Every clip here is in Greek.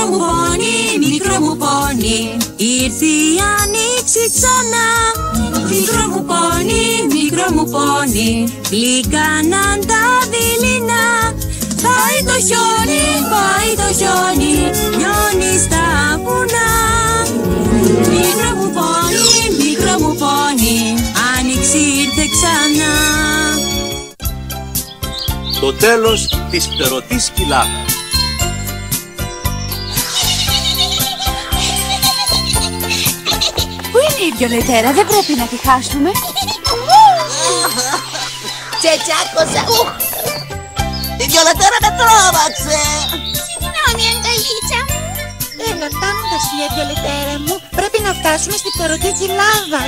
μου πόνι, μικρό μου πόνι, ήρθε η άνοιξη ξανά. Μικρό μου πόνι, μικρό μου πόνι, γλυκάναν τα δειλινά. Πάει το χιόνι, πάει το χιόνι, λιώνει στα βουνά. Μικρό μου πόνι, μικρό μου πόνι, άνοιξη ήρθε ξανά. Το τέλος της φτερωτής κοιλάδας. Πού είναι η Βιολετέρα, δεν πρέπει να τη χάσουμε. Τσετσάκωσα. Η Βιολετέρα με τρόμαξε. Συγγνώμη, αγκαλίτσα μου. Φτάνοντας η Βιολετέρα μου, πρέπει να φτάσουμε στη φτερωτή κοιλάδα.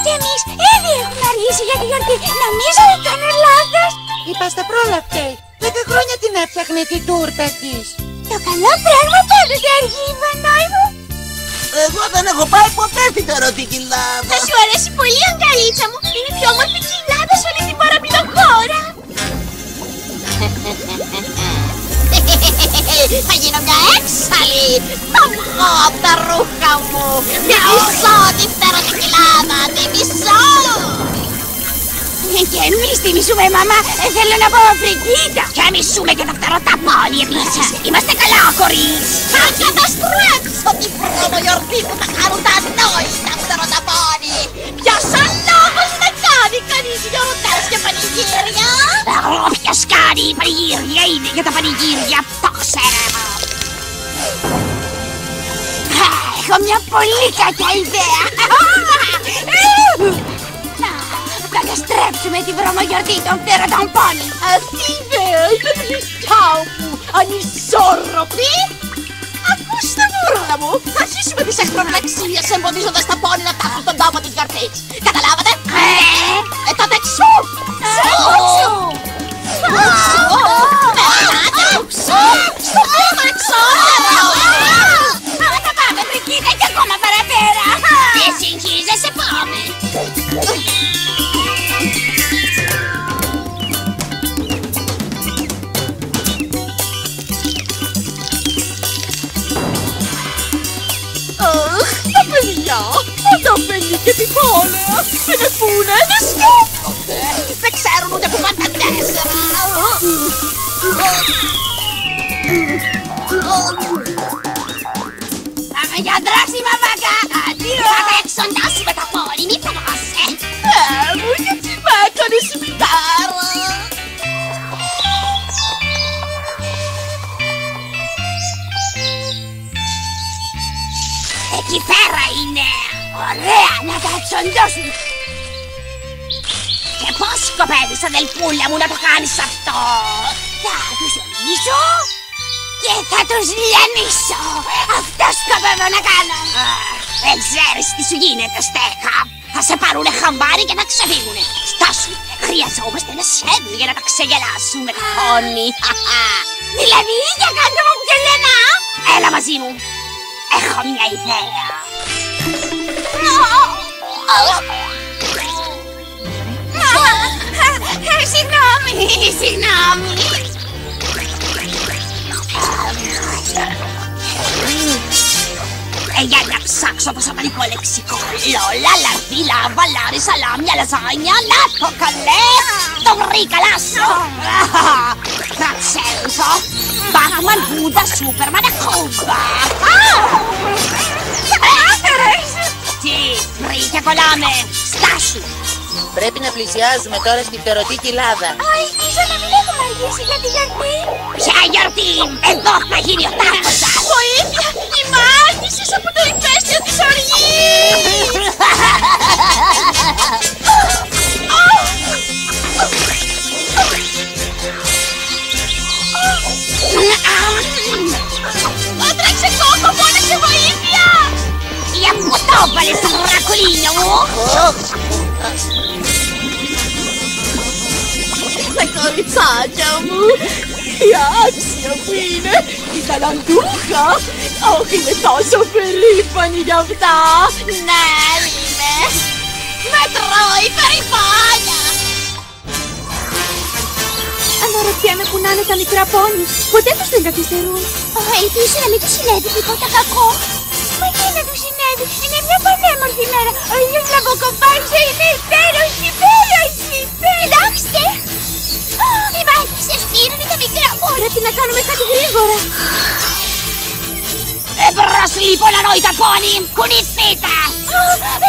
Κι εμείς ήδη έχουμε αργήσει για τη γιορτή. Νομίζω ότι κάνω λάθος. Είπα στα πρόλαβε. 10 χρόνια την έφτιαχνε την τούρτα της. Το καλό πράγμα πάντοτε αργεί, Ιβανάη μου. Εγώ δεν έχω πάει ποτέ στη φτερωτή κοιλάδα. Θα σου αρέσει πολύ, αγκαλίτσα μου. Είναι η πιο όμορφη κοιλάδα σε όλη την παραπληκτοχώρα. Θα γίνω μια έξαλλη. Θα βγω από τα ρούχα μου. Τη μισώ τη φτερωτή κοιλάδα. Τη μισώ. Και εμείς τη μισούμε, μαμά. Θέλω να πω φρικίτα. Και μισούμε και τα φτερωτά πόνι επίσης. Είμαστε καλά, κορίς. Θα καταστρέψω την προμογιορτή που θα κάνουν τα ανόητα φτερωτά πόνι. Ποιος λόγος να κάνει κανείς γιορτές και πανηγύρια? Ποιος κάνει πανηγύρια είναι για τα πανηγύρια. Το ξέραμε. Έχω μια πολύ κακιά ιδέα. Να καταστρέψουμε την βρωμογιορτή των φτερωτών πόνι. Αυτή η ιδέα είναι γλυκιά μου. Ανισόρροπη. Ακούστε, μωρά μου. Θα αρχίσουμε τις εχθροπλεξίες εμποδίζοντας τα πόνι να τάχουν στον τόπο της γιορτής. Καταλάβατε? Τότε ξου! Ξου! Στο πίσω εξώτερο! Άρα θα πάμε, Βρικίτα, και ακόμα παραπέρα. Δεν συγχύζεσαι, πάμε! Αχ, τα παιδιά! Φανταφένει και την πόλεα! Δεν εφούνε, δεν σκέφτονται! Δεν ξέρουν ούτε που πάνε τα 4! Πάμε για δράσιμα, βάκα. Αντίο. Θα τα εξοντάσουμε τα πόνι, μη φοβάσαι! Μου, γιατί μ' έκανες μητάρα! Εκεί πέρα είναι. Ωραία, να τα εξοντώσουμε. Και πώς σκοπεύεις, αδελφούλα μου, να το κάνεις αυτό? Θα τους ορμήσω και θα τους λιανίσω. Αυτό σκοπεύω να κάνω. Δεν ξέρεις τι σου γίνεται, Στέκα. Θα σε πάρουνε χαμπάρι και θα ξεφύγουνε. Στάσου, χρειαζόμαστε ένα σχέδιο για να τα ξεγελάσουμε, πόνι. Δηλαδή, για κάντε μου και λενά. Έλα μαζί μου. Έχω μια ιδέα. Συγγνώμη. Για να ψάξω το σατανικό λεξικό. Λόλα, λαρδίλα, βαλάρι, σαλάμια, λαζάνια. Να το καλέ! Το βρήκα, λάσο! Φρατσέλφο, Μπάτμαν, Μπούντα, Σούπερμαν, Κούμπα. Τι, βρήκε, κολλάμε. Στάσου. Πρέπει να πλησιάζουμε τώρα στη φτερωτή κοιλάδα. Ελπίζω να μην έχουμε αργήσει για τη γιορτή. Ποια γιορτή? Εδώ θα γίνει ο τάφος σας. Βοήθεια! Ημάρτησες από το ηφαίστειο της οργής! Ότρεξε κόκο, φώναξε βοήθεια! Για που το έβαλες στο βρακολίνιο μου! Τα κοριτσάκια μου, η άξια που είναι, η ταλαντούχα. Όχι, είμαι τόσο περήφανη γι' αυτά. Ναι, είμαι. Με τρώει περηφάνια. Αν αναρωτιέμαι που να είναι τα μικρά πόνι. Ποτέ τους δεν καθυστερούν. Ελπίζω να μην του συνέβη τίποτα κακό. Μα τι να του συνέβη, είναι μια πανέμορφη μέρα. Ο ήλιος λαμποκοπάζει, είναι υπέροχη. Κοιτάξτε! Η μάχη σε στείνουν τα μικρά πόνι. Πρέπει να κάνουμε κάτι γρήγορα. Εμπρός λοιπόν ανόητα πόνι, κουνηθείτε!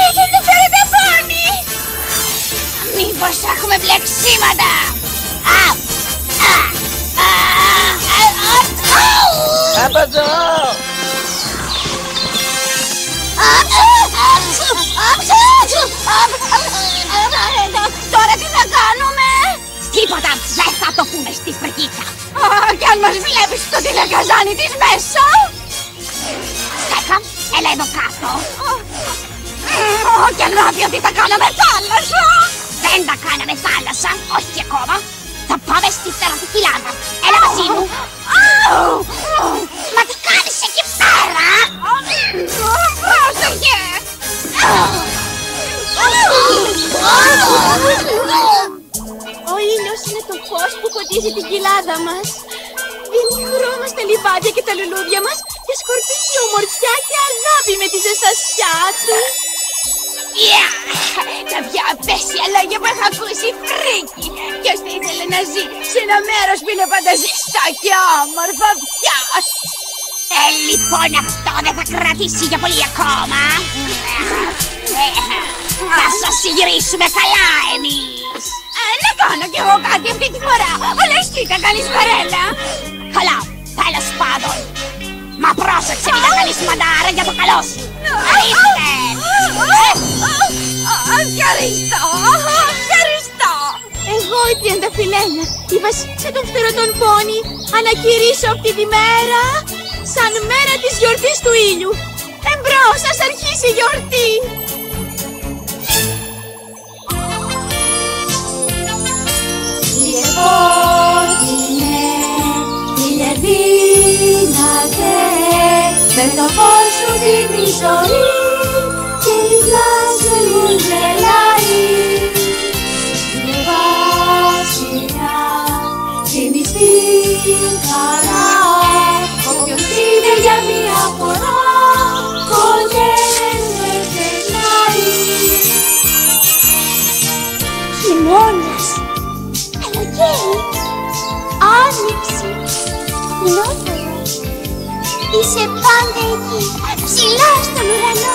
Έχετε το φέρει τα πόνι! Μήπως έχουμε μπλεξίματα! Από εδώ! Τώρα τι θα κάνουμε? Τίποτα, δεν θα το πούμε στη φρικίτσα. Κι αν μας βλέπεις στο τηλεκαζάνι της μέσα. Στέκα, έλα εδώ κάτω. Κι αν μάθει ότι τα κάναμε θάλασσα. Δεν τα κάναμε θάλασσα, όχι ακόμα. Θα πάμε στη θεραπευτική λάδα. Έλα μαζί μου. Μα τι κάνεις εκεί πέρα? Πρόσεχε. Ο ήλιος είναι το φως που φωτίζει την κοιλάδα μας. Δίνει χρώμα στα λιβάδια και τα λουλούδια μας και σκορπίζει ομορφιά και αγάπη με τη ζεστασιά του. Τα πιο απέσια λόγια που έχω ακούσει, φρίκι. Ποιος θα ήθελε να ζει σε ένα μέρος που είναι πάντα ζεστά και όμορφο πια? Λοιπόν, αυτό δεν θα κρατήσει για πολύ ακόμα. Θα σας γυρίσουμε καλά εμείς. Να κάνω κι εγώ κάτι αυτή τη φορά. Αλλά εσύ θα κάνεις παρέλα. Καλά, τέλος πάντων. Μα πρόσεξε, μην τα κάνεις μαντάρα για το καλό σου. Ορίστε. Ευχαριστώ. Εγώ η Τριανταφυλένια, η βασίλισσα των φτερωτών πόνι, ανακηρύσω αυτή τη μέρα σαν μέρα της γιορτής του ήλιου. Εμπρός, ας αρχίσει η γιορτή. Ήλιε δύναται, με το φως σου δίνει ζωή και η πλάση μου γελάει. Ήλιε βασιλιά, δίνεις την χαρά, όποιος είναι για μια φορά, ποτέ δεν γελάει. Χειμώνας, καλοκαίρι, άνοιξη, φθινόπωρο. Είσαι πάντα εκεί, ψηλά στον ουρανό.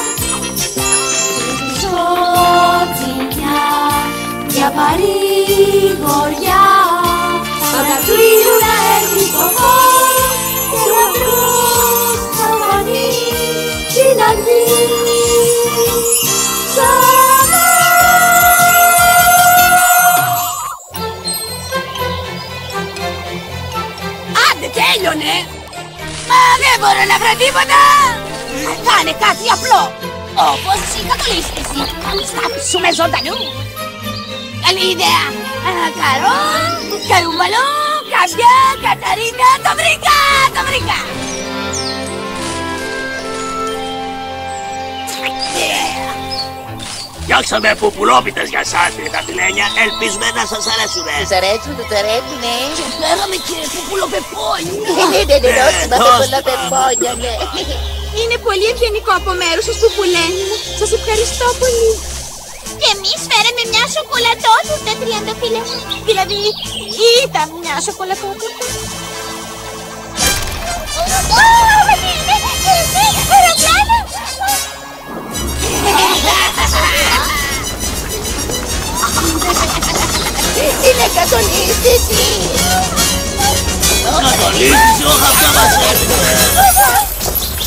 Σωτζινιά, για παρηγοριά, πάντα του ήλιου να έρθει το φως και ο απρός θα φανεί την αυγή. Άντε, τέλειωνε! Μα δεν μπορώ να βρω τίποτα! Κάνε κάτι απλό! Όπως η κατολίσθηση! Στάψουμε ζωντανού! Καλή ιδέα! Καρό, καρούμπαλο, καμπιά, Καταρίνα, το βρήκα! Το βρήκα! Φτιάξαμε πουπουλόπιτες για σας, Τριανταφυλένια. Ελπίζουμε να σας αρέσουνε. Τους αρέσουν, τους αρέσουνε. Και φέραμε και πουπουλοπεπόνι! Ναι, νόστιμα πουπουλοπεπόνια, ναι. Είναι πολύ ευγενικό από μέρους σας, πουπουλένι μου. Σας ευχαριστώ πολύ. Και εμείς φέραμε μια σοκολατότητα, Τριανταφύλακα. Δηλαδή, ήταν μια σοκολατότητα. Μα τι είναι, αεροπλάνο! Είναι κατολίσθηση. Κατολίσθηση, όχι αυτά μας έρχεται.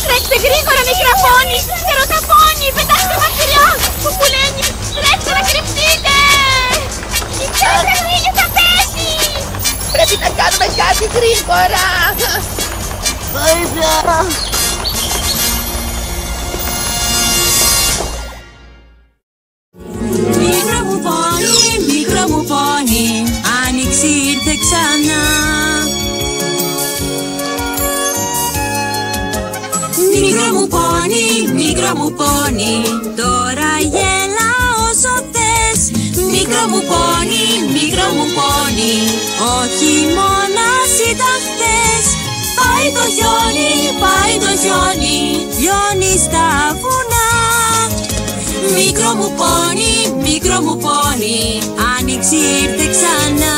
Τρέξτε γρήγορα, μικρά πόνι! Φτερωτά πόνι! Πετάξτε μακριά! Πουπουλένι! Τρέξτε να κρυφτείτε! Κοιτάξτε, ο ήλιος θα πέσει! Πρέπει να κάνουμε κάτι γρήγορα. Βοήθεια. Μικρό μου πόνι, άνοιξη ήρθε ξανά. Μικρό μου πόνι, τώρα γέλα όσο θες. Μικρό μου πόνι, όχι μόνο ήταν χθες. Πάει το χιόνι, πάει το χιόνι, λιώνει στα βουνά. Μικρό μου πόνι, μικρό μου πόνι, άνοιξη ήρθε ξανά.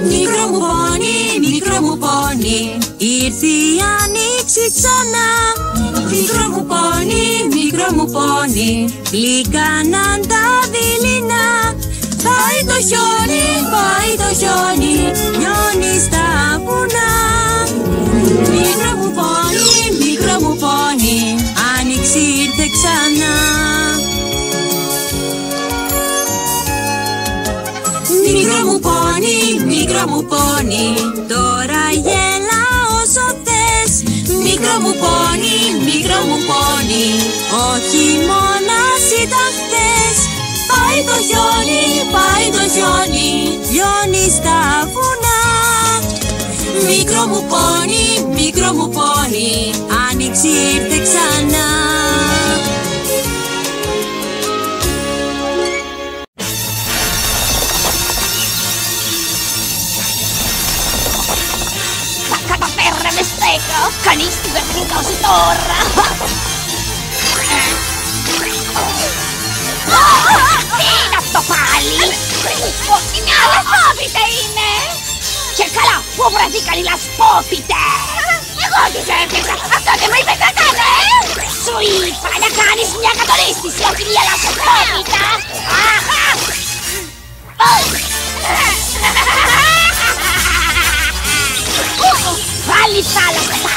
Μικρό μου πόνι, μικρό μου πόνι, ήρθε η άνοιξη ξανά. Μικρό μου πόνι, μικρό μου πόνι, γλυκάναν τα δειλινά. Πάει το χιόνι, πάει το χιόνι, λιώνει στα βουνά. Μικρό μου πόνι, μικρό μου πόνι, άνοιξη ήρθε ξανά. Μικρό μου πόνι, μικρό μου πόνι, τώρα γέλα όσο θες. Μικρό μου πόνι, μικρό μου πόνι, ο χειμώνας ήταν χθες. Πάει το χιόνι, πάει το χιόνι, λιώνει στα βουνά. Μικρό μου πόνι, μικρό μου πόνι, άνοιξη ήρθε ξανά. Καταφέραμε, Στέκο! Κανείς δεν θα γλιτώσει τώρα! Τι είναι αυτό πάλι! Όχι μια λασπόπιτα είναι! Και καλά, πού βρεθήκαν οι λασπόπιτες! Εγώ τους έφτιαξα! Αυτό δεν μου είπες να κάνω, Σου είπα να κάνεις μια κατολίσθηση, όχι μια λασπόπιτα! Πάλι θάλασσα!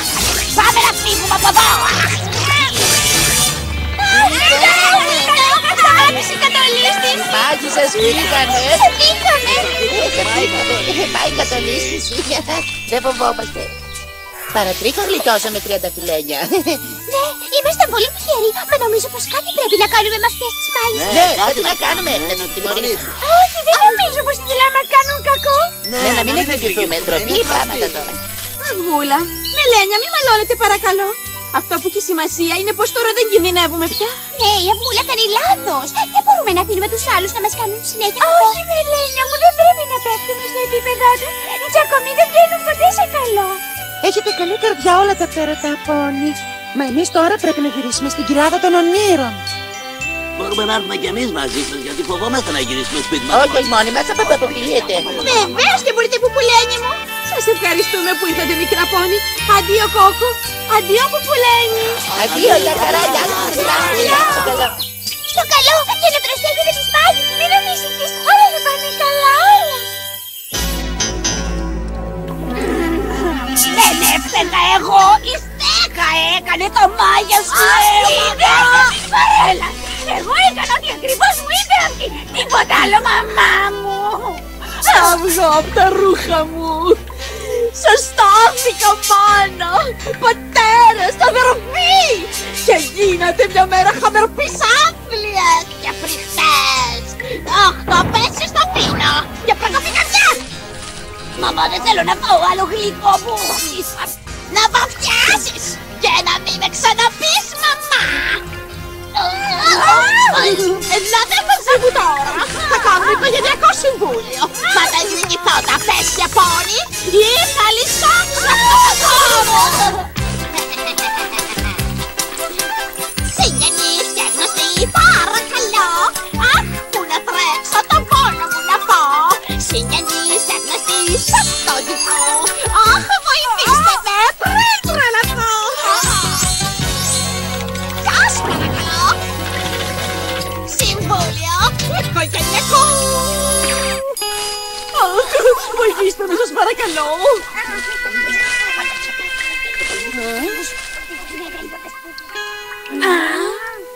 Πάμε να φύγουμε από εδώ! Άρχισε η κατολίσθηση. Μάγισσες φύγανε. Φύγαμε. Πάει η κατολίσθηση. Δεν φοβόμαστε. Παρατρίχα γλιτώσαμε 30 φιλένια. Ναι, ήμασταν πολύ τυχεροί. Μα νομίζω πως κάτι πρέπει να κάνουμε με αυτές τις μάγισσες. Ναι, κάτι να κάνουμε. Να τους τιμωρήσουμε. Όχι, δεν νομίζω πως θέλουν να κάνουν κακό. Ναι, να μην εκδικηθούμε. Ντροπή πράγματα τώρα. Αυγούλα, Μελένια, μη μαλώνετε παρακαλώ. Αυτό που έχει σημασία είναι πως τώρα δεν κινδυνεύουμε πια. Ναι, η Αυγούλα κάνει λάθος. Δεν μπορούμε να αφήνουμε τους άλλους να μας κάνουν συνέχεια κακό. Όχι, Μελένια μου, δεν πρέπει να πέφτουμε στο επίπεδό τους. Οι τζακωμοί δεν βγαίνουν ποτέ σε καλό. Έχετε καλή καρδιά όλα τα πέρατα, πόνι. Μα εμείς τώρα πρέπει να γυρίσουμε στην κοιλάδα των ονείρων. Μπορούμε να έρθουμε κι εμείς μαζί σας, γιατί φοβόμαστε να γυρίσουμε σπίτι μας. Όχι, μόνοι μας θα αποκλείεται. Βεβαίως και μπορείτε, Πουπουλένη μου. Σας ευχαριστούμε που ήρθατε, μικρά πόνι. Αντίο, Κόκο. Αντίο, Πουπουλένη. Αντίο, για χαρά, γεια σας. Στο καλό, για να προσέχετε τις μάγισσες. Μην ανησυχείς, όλα θα πάνε καλά, όλα. Δεν έφταιγα εγώ! Η Στέκα έκανε το μάγια σου! Έλα! Εγώ έκανα ό,τι ακριβώς μου είπε αυτή! Τίποτα άλλο, μαμά μου! Αυγό απ' τα ρούχα μου. Σας στάθηκα πάνω. Πατέρας, αδερφοί. Και γίνατε μια μέρα χαμερπής άθλιες. Και φρικτές! Αχ, το πέσεις στο πίνο! Και προκοπή καρδιά! Μαμά, δεν θέλω να φάω άλλο γλυκό που έχεις. Να βαφτιάσεις και να μην με ξαναπείς, μαμά! Ελάτε μαζί μου τώρα. Θα κάνουμε οικογενειακό συμβούλιο. Θα τα εκδικηθώ τα πέσια πόνι ή θα λυσάξω αυτό το κόμμα! Συγγενείς και γνωστοί, παρακαλώ. Αχ, πού να τρέξω, το πόνο μου να πω. Συγγενείς και γνωστοί, σας το ζητώ. Αχ, βοηθήστε με, πριν τρελαθώ. Σας παρακαλώ. Συμβούλιο οικογενειακό. Αχ, βοηθήστε με, σας παρακαλώ.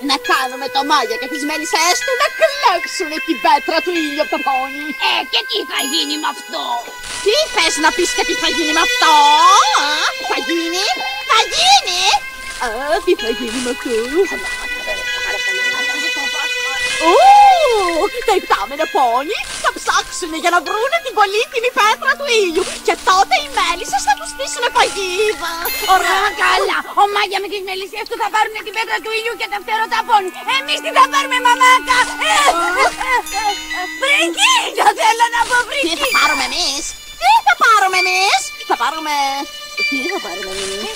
Να κάνουμε το μάγια και τις μέλισσες του να κλέψουνε την πέτρα του ήλιου από το πόνι. Και τι θα γίνει με αυτό? Τι θες να πεις και τι θα γίνει με αυτό? Θα γίνει? Θα γίνει? Τι θα γίνει με αυτούς? Ου, Τα υπτάμενα πόνι θα θα ψάξουν για να βρούνε την πολύτιμη πέτρα του ήλιου. Και τότε οι μέλισσες θα τους στήσουν παγίδα. Ωραία, καλά. Ο Μάγια με τις μελισσιές του θα πάρουν την πέτρα του ήλιου και τα φτεροταπώνει. Εμείς τι θα πάρουμε, μαμάκα? Βρικίλια, θέλω να πω, Τι βρικίλια. θα πάρουμε εμείς? Τι θα πάρουμε εμείς? Θα πάρουμε... Τι θα πάρουμε εμείς?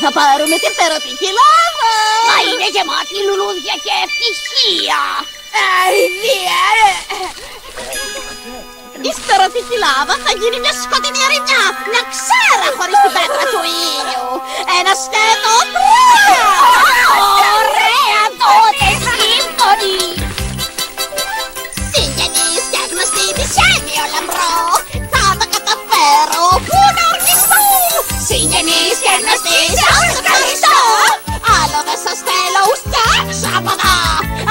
Θα πάρουμε την φτερωτική λάβα. Μα είναι γεμάτη λουλούδια και ευτυχία. Ιδία, Η φτερωτική λάβα θα γίνει μια σκοτεινή ερημιά. Μια ξέρα χωρίς την πέτρα του ήλιου. Ένα σκέτο ωραία, τότε σύμφωνοι. Συγγενείς και γνωστοί τη σχέδιο λαμπρό. Θα τα καταφέρω, πού να ορκιστώ. Συγγενείς και γνωστοί σας ευχαριστώ. Άλλο δεν σας θέλω ουστε ξάπατα.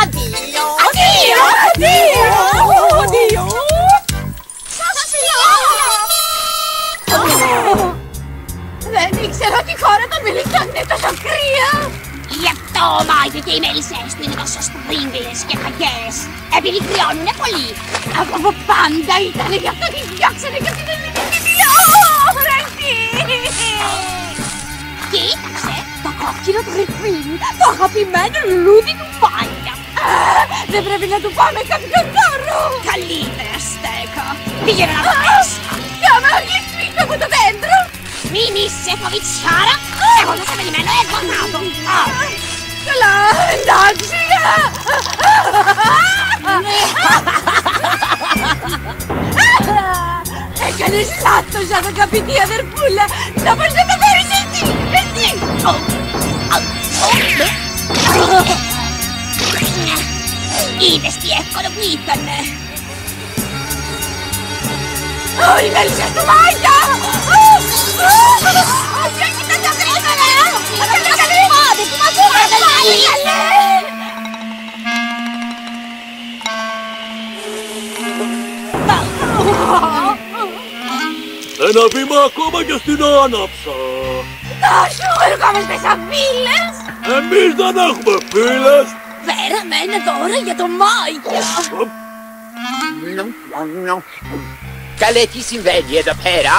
Αντίο, αντίο, αντίο, αντίο. Σας φιλώ. Δεν ήξερα ότι η χώρα των μελισσών είναι τόσο κρύα. Γι' αυτό ο Μάγιο και οι μέλισσες του είναι τόσο στρίγγλες και κακές. Επειδή κρυώνουνε πολύ. Από πάντα ήτανε, γι' αυτό τις διώξανε και αυτή δεν είναι την τηλεόραση. Κοίταξε, το κόκκινο γρυφίνι, το αγαπημένο λουλούδι του Μάγια. Δεν πρέπει να του πάμε κάποιο δώρο. Καλύτερα στέκα. Πήγαινε να το πες. Για να γλυφίσω από το δέντρο. Μην είσαι φοβητσιάρα. Εγώ δεν σε περιμένω εδώ κάτω. Καλά, εντάξει. Έκανες λάθος, αγαπητή αδερφούλα. Θα πας να το πάρεις εσύ. Εσύ. Είδες τι εύκολο που ήτανε. Οι μέλισσες του Μάγια! Όχι, όχι, δεν τα βρήκανε! Άντε, που μας έβαλε! Ένα βήμα ακόμα και στην άναψα. Τάσου, ερχόμαστε σαν φίλες! Εμείς δεν έχουμε φίλες. Φέραμε ένα δώρο για τον Μάγια! Καλέ, τι συμβαίνει εδώ πέρα?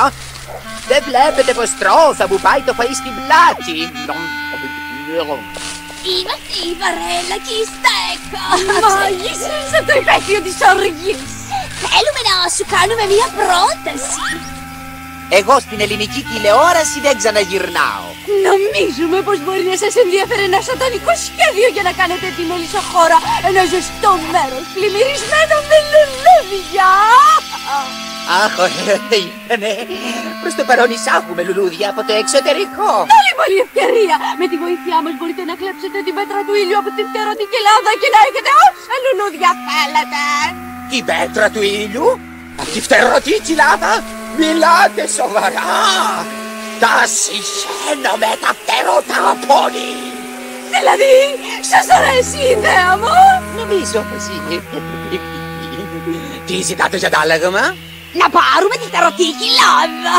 Δεν βλέπετε πως τρώω, θα μου πάει το φαΐ στην πλάτη. Είμαστε η Βαρέλα και η Στέκα! Μάγισσες από το υπαίθριο της οργής! Θέλουμε να σου κάνουμε μια πρόταση! Εγώ στην ελληνική τηλεόραση δεν ξαναγυρνάω. Νομίζουμε πως μπορεί να σας ενδιαφέρει ένα σατανικό σχέδιο για να κάνετε τη μελισσοχώρα ένα ζεστό μέρος πλημμυρισμένο με λουλούδια. Αχ, ναι. Προς το παρόν εισάγουμε λουλούδια από το εξωτερικό. Άλλη ευκαιρία. Με τη βοήθειά μας μπορείτε να κλέψετε την πέτρα του ήλιου από την φτερωτική Ελλάδα και να έχετε όσα λουλούδια θέλετε. Την πέτρα του ήλιου? Από τη φτερωτική λάδα? Μιλάτε σοβαρά? Τα συχαίνω με τα φτεροταπώνει. Δηλαδή, σας αρέσει η ιδέα μου? Νομίζω πως είναι. Τι ζητάτε για το άλλαγμα? Να πάρουμε τη φτερωτική λάδα.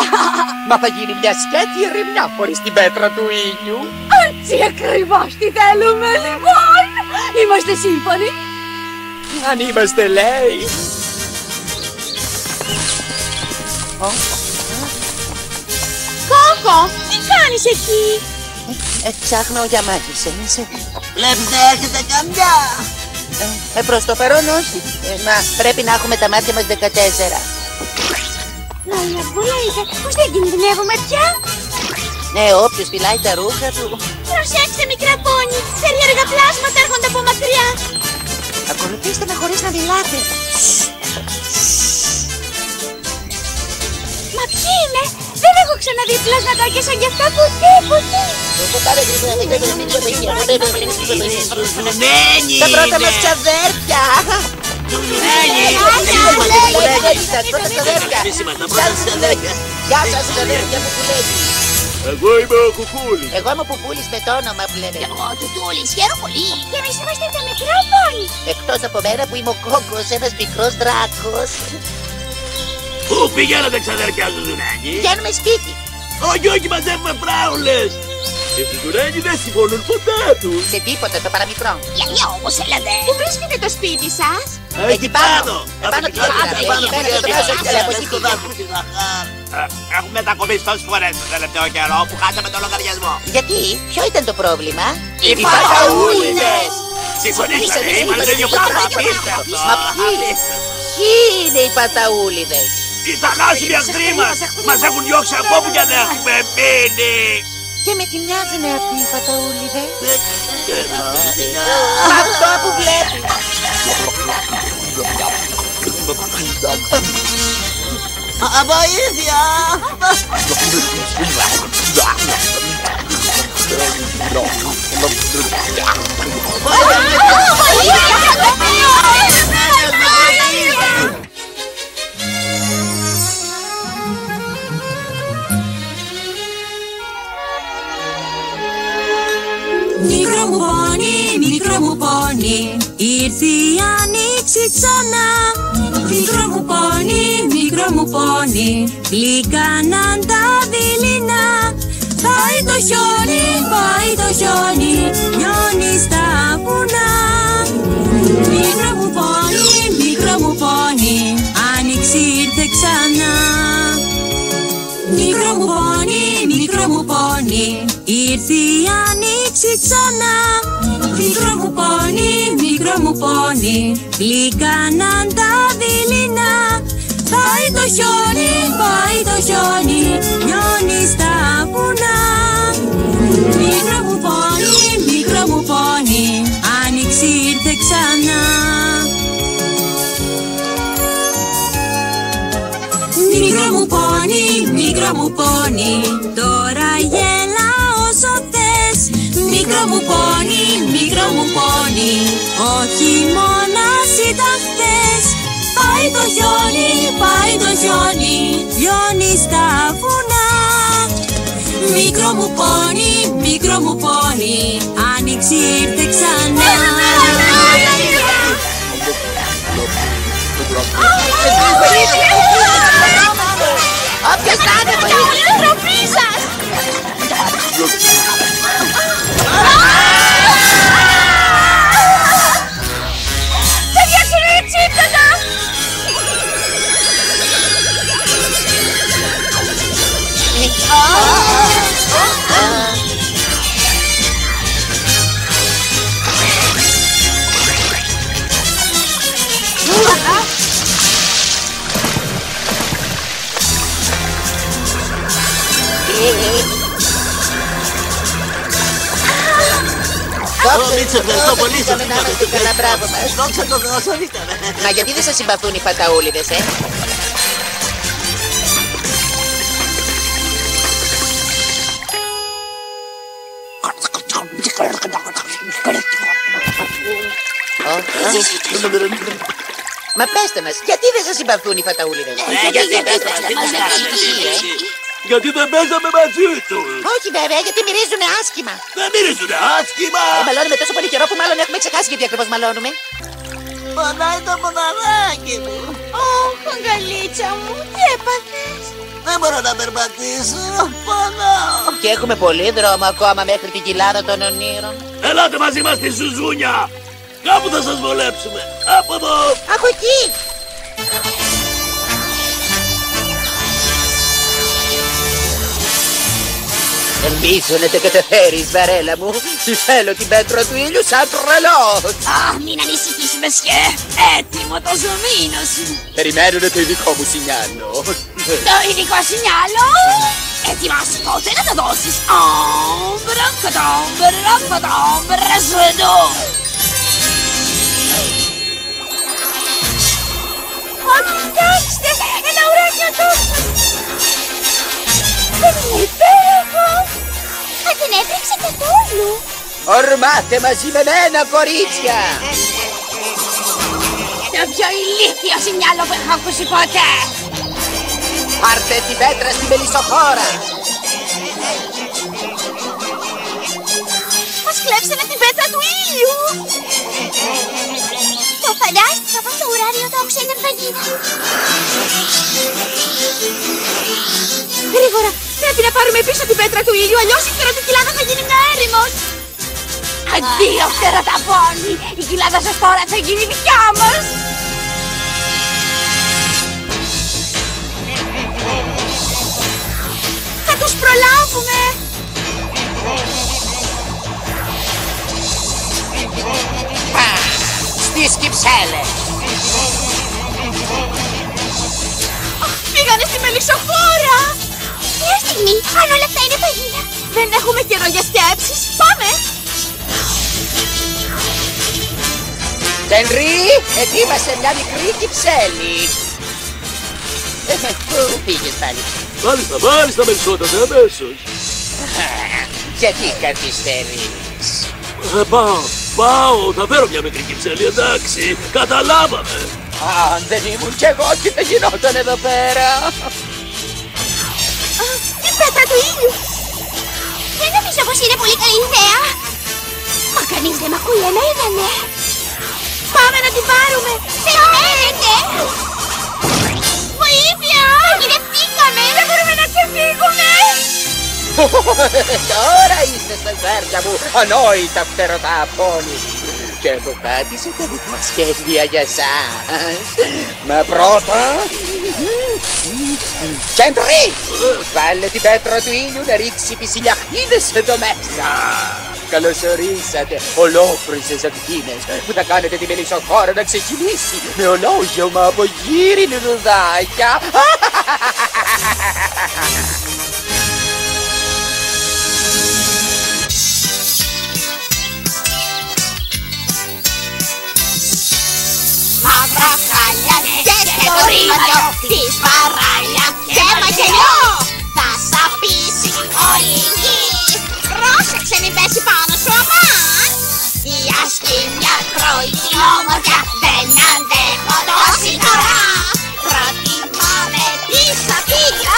Μα θα γίνει μια σκέτη ερημιά χωρίς την πέτρα του ήλιου. Έτσι ακριβώς τι θέλουμε λοιπόν. Είμαστε σύμφωνοι? Αν είμαστε, λέει. Κόκο, τι κάνεις εκεί? Ψάχνω για μάγισσες. Βλέπεις να έρχεται καμιά. Προς το παρόν όχι. Μα πρέπει να έχουμε τα μάτια μας 14. Όλα που λέτε, πως δεν κινδυνεύουμε πια. Ναι, όποιος φυλάει τα ρούχα του. Προσέξτε, μικρά πόνι, περίεργα πλάσματα έρχονται από μακριά. Ακολουθήστε με χωρίς να μιλάτε. Μα ποιοι είναι? Δεν έχω ξαναδεί πλασματάκια σαν κι αυτά ποτέ. Τα πρώτα μας ξαδέρφια. Γεια σας ξαδέρφια μου που λέει. Εγώ είμαι ο Κουκούλης. Εγώ είμαι ο Πουπούλης με το όνομα που λένε. Εγώ Τουτούλης, χαίρομαι πολύ. Και εμείς είμαστε τα μικρά πόνι. Εκτός από μένα που είμαι ο Κόκκος, ένας μικρός δράκος. Πού πηγαίνετε ξαδέρφια του Δουνάκη? Πηγαίνουμε σπίτι. Όχι, όχι, μαζεύουμε φράουλες. Οι φιγουρένοι δεν συμφωνούν ποτέ τους. Σε τίποτα, το παραμικρό. Γιατί όμως έλατε. Πού βρίσκεται το σπίτι σας? Εκεί πάνω. Επάνω τη λάμπη, εκεί πέρα στο δάσος της Ελεποσίτης. Έχουμε μετακομίσει τόσες φορές τον τελευταίο καιρό που χάσαμε τον λογαριασμό. Γιατί, ποιο ήταν το πρόβλημα? Οι φαταούλιδες! Συμφωνήσατε, είμαστε το ίδιο πράγμα, απίστευτο. Μα ποιοι είναι οι παταούλιδες? Οι θανάσιμοι εχθροί μας! Μας έχουν διώξει από όπου κι αν έχουμε μείνει! Και με τι μοιάζουνε αυτοί οι παταούλιδες? Αυτό που βλέπεις. Βοήθεια! Μικρό μου πόνι, ήρθε η άνοιξη ξανά. Μικρό μου πόνι, γλυκάναν τα δειλινά. Πάει το χιόνι, λιώνει στα βουνά. Μικρό μου πόνι, άνοιξη ήρθε ξανά. Μικρό μου πόνι, ήρθε η άνοιξη ξανά. Μικρό μου πόνι, γλυκάναν τα δειλινά. Πάει το χιόνι, λιώνει στα βουνά. Μικρό μου πόνι, άνοιξη ήρθε ξανά. Μικρό μου πόνι, τώρα γέλα όσο θες. Μικρό μου πόνι, ο χειμώνας ήταν χθες. Πάει το χιόνι, λιώνει στα βουνά. Μικρό μου πόνι, άνοιξη ήρθε ξανά. Όποιος να είναι, βοήθεια! Είναι τροφή σας! Τα διακρίνει τσίπτατα! Ευχαριστώ πολύ. Καλά, μπράβο μας. Δόξα τω Θεώ, σωρίσαμε. Μα γιατί δεν σας συμπαθούν οι παταούλιδες, Μα πέστε μας, γιατί δεν σας συμπαθούν οι παταούλιδες? Γιατί δεν παίζαμε μαζί τους. Όχι βέβαια, γιατί μυρίζουνε άσχημα. Δεν μυρίζουνε άσχημα. Μαλώνουμε τόσο πολύ καιρό που μάλλον έχουμε ξεχάσει γιατί ακριβώς μαλώνουμε. Πονάει το ποδαράκι μου. Αγκαλίτσα μου, τι έπαθες? Δεν μπορώ να περπατήσω. Πονάω. Και έχουμε πολύ δρόμο ακόμα μέχρι την κοιλάδα των ονείρων. Ελάτε μαζί μας στη Σουζούνια. Κάπου θα σας βολέψουμε. Από εδώ. Από εκεί. Ελπίζω να τα καταφέρεις, βαρέλα μου. Τη θέλω την πέτρα του ήλιου σαν τρελός. Αχ, μην ανησυχείς, μεσιέ. Έτοιμο το ζωμίνο σου. Περιμένουνε το ειδικό μου σινιάλο. Το ειδικό σινιάλο. Έτοιμας τότε να το δώσεις. Όμπρα, κατόμπρα, πατόμπρα, σβεντό. Κοιτάξτε, ένα ουράνιο τόσο. Δεν είναι υπέροχο. Μα δεν έτρεξε καθόλου. Ορμάτε μαζί με μένα, κορίτσια. Το πιο ηλίθιο σινιάλο που έχω ακούσει ποτέ. Πάρτε την πέτρα στη μελισσοχώρα. Μας κλέψανε την πέτρα του ήλιου. Το φαντάστηκα πως το ουράνιο τόξο είναι φαγητό. Γρήγορα, πρέπει να πάρουμε πάρουμε πίσω την πέτρα του ήλιου, αλλιώς η φτερωτικυλάδα θα γίνει μια έρημος. Αντίο, φτεροταπώνη! Η κοιλάδα σας τώρα θα γίνει δικιά μας! Θα τους προλάβουμε! Στις κυψέλες! Πήγανε στη μελισσοφόρα! Μια στιγμή, αν όλα αυτά είναι παγίδα. Δεν έχουμε καιρό για σκέψεις. Πάμε! Τενρί, ετοίμασε μια μικρή κυψέλη. Πού πήγες πάλι? Μάλιστα, μελισσότατε, αμέσως. Γιατί καθυστερείς? Πάω, θα φέρω μια μικρή κυψέλη, εντάξει, καταλάβαμε. Αν δεν ήμουν κι εγώ, τι θα γινόταν εδώ πέρα? Η πέτρα του ήλιου. Δεν νομίζω πως είναι πολύ καλή ιδέα. Μα κανείς δεν μ' ακούει, ένα είδανε. Πάμε να την πάρουμε! Περιμένετε! Βοήθεια! Παγιδευτήκαμε! Δεν μπορούμε να ξεφύγουμε! Τώρα είστε στα ζάρια μου, ανόητα φτεροταπώνη. Και έχω κάτι σε τα δικά σχέδια για σας. Μα πρώτα... Κεντρί! Βάλε την πέτρα του ήλιου να ρίξει πισιλιαχτίδες εδώ μέσα. Καλώς ορίσατε, ολόφρυσες ακτίνες που θα κάνετε τη μελισσοφόρα να ξεκινήσει με ολόγιωμα από γύρινη ρουδάκια. Μαύρα χάλια και το ρήμαδιο της παράλια και μαγελιό θα σαπίσει όλη η γη. Πρόσεξε μην πέσει πάνω σου αμάν. Η ασκήμια τρώει την όμορφια, δεν αντέχω τόση χαρά. Προτιμάμε τη σαπίλα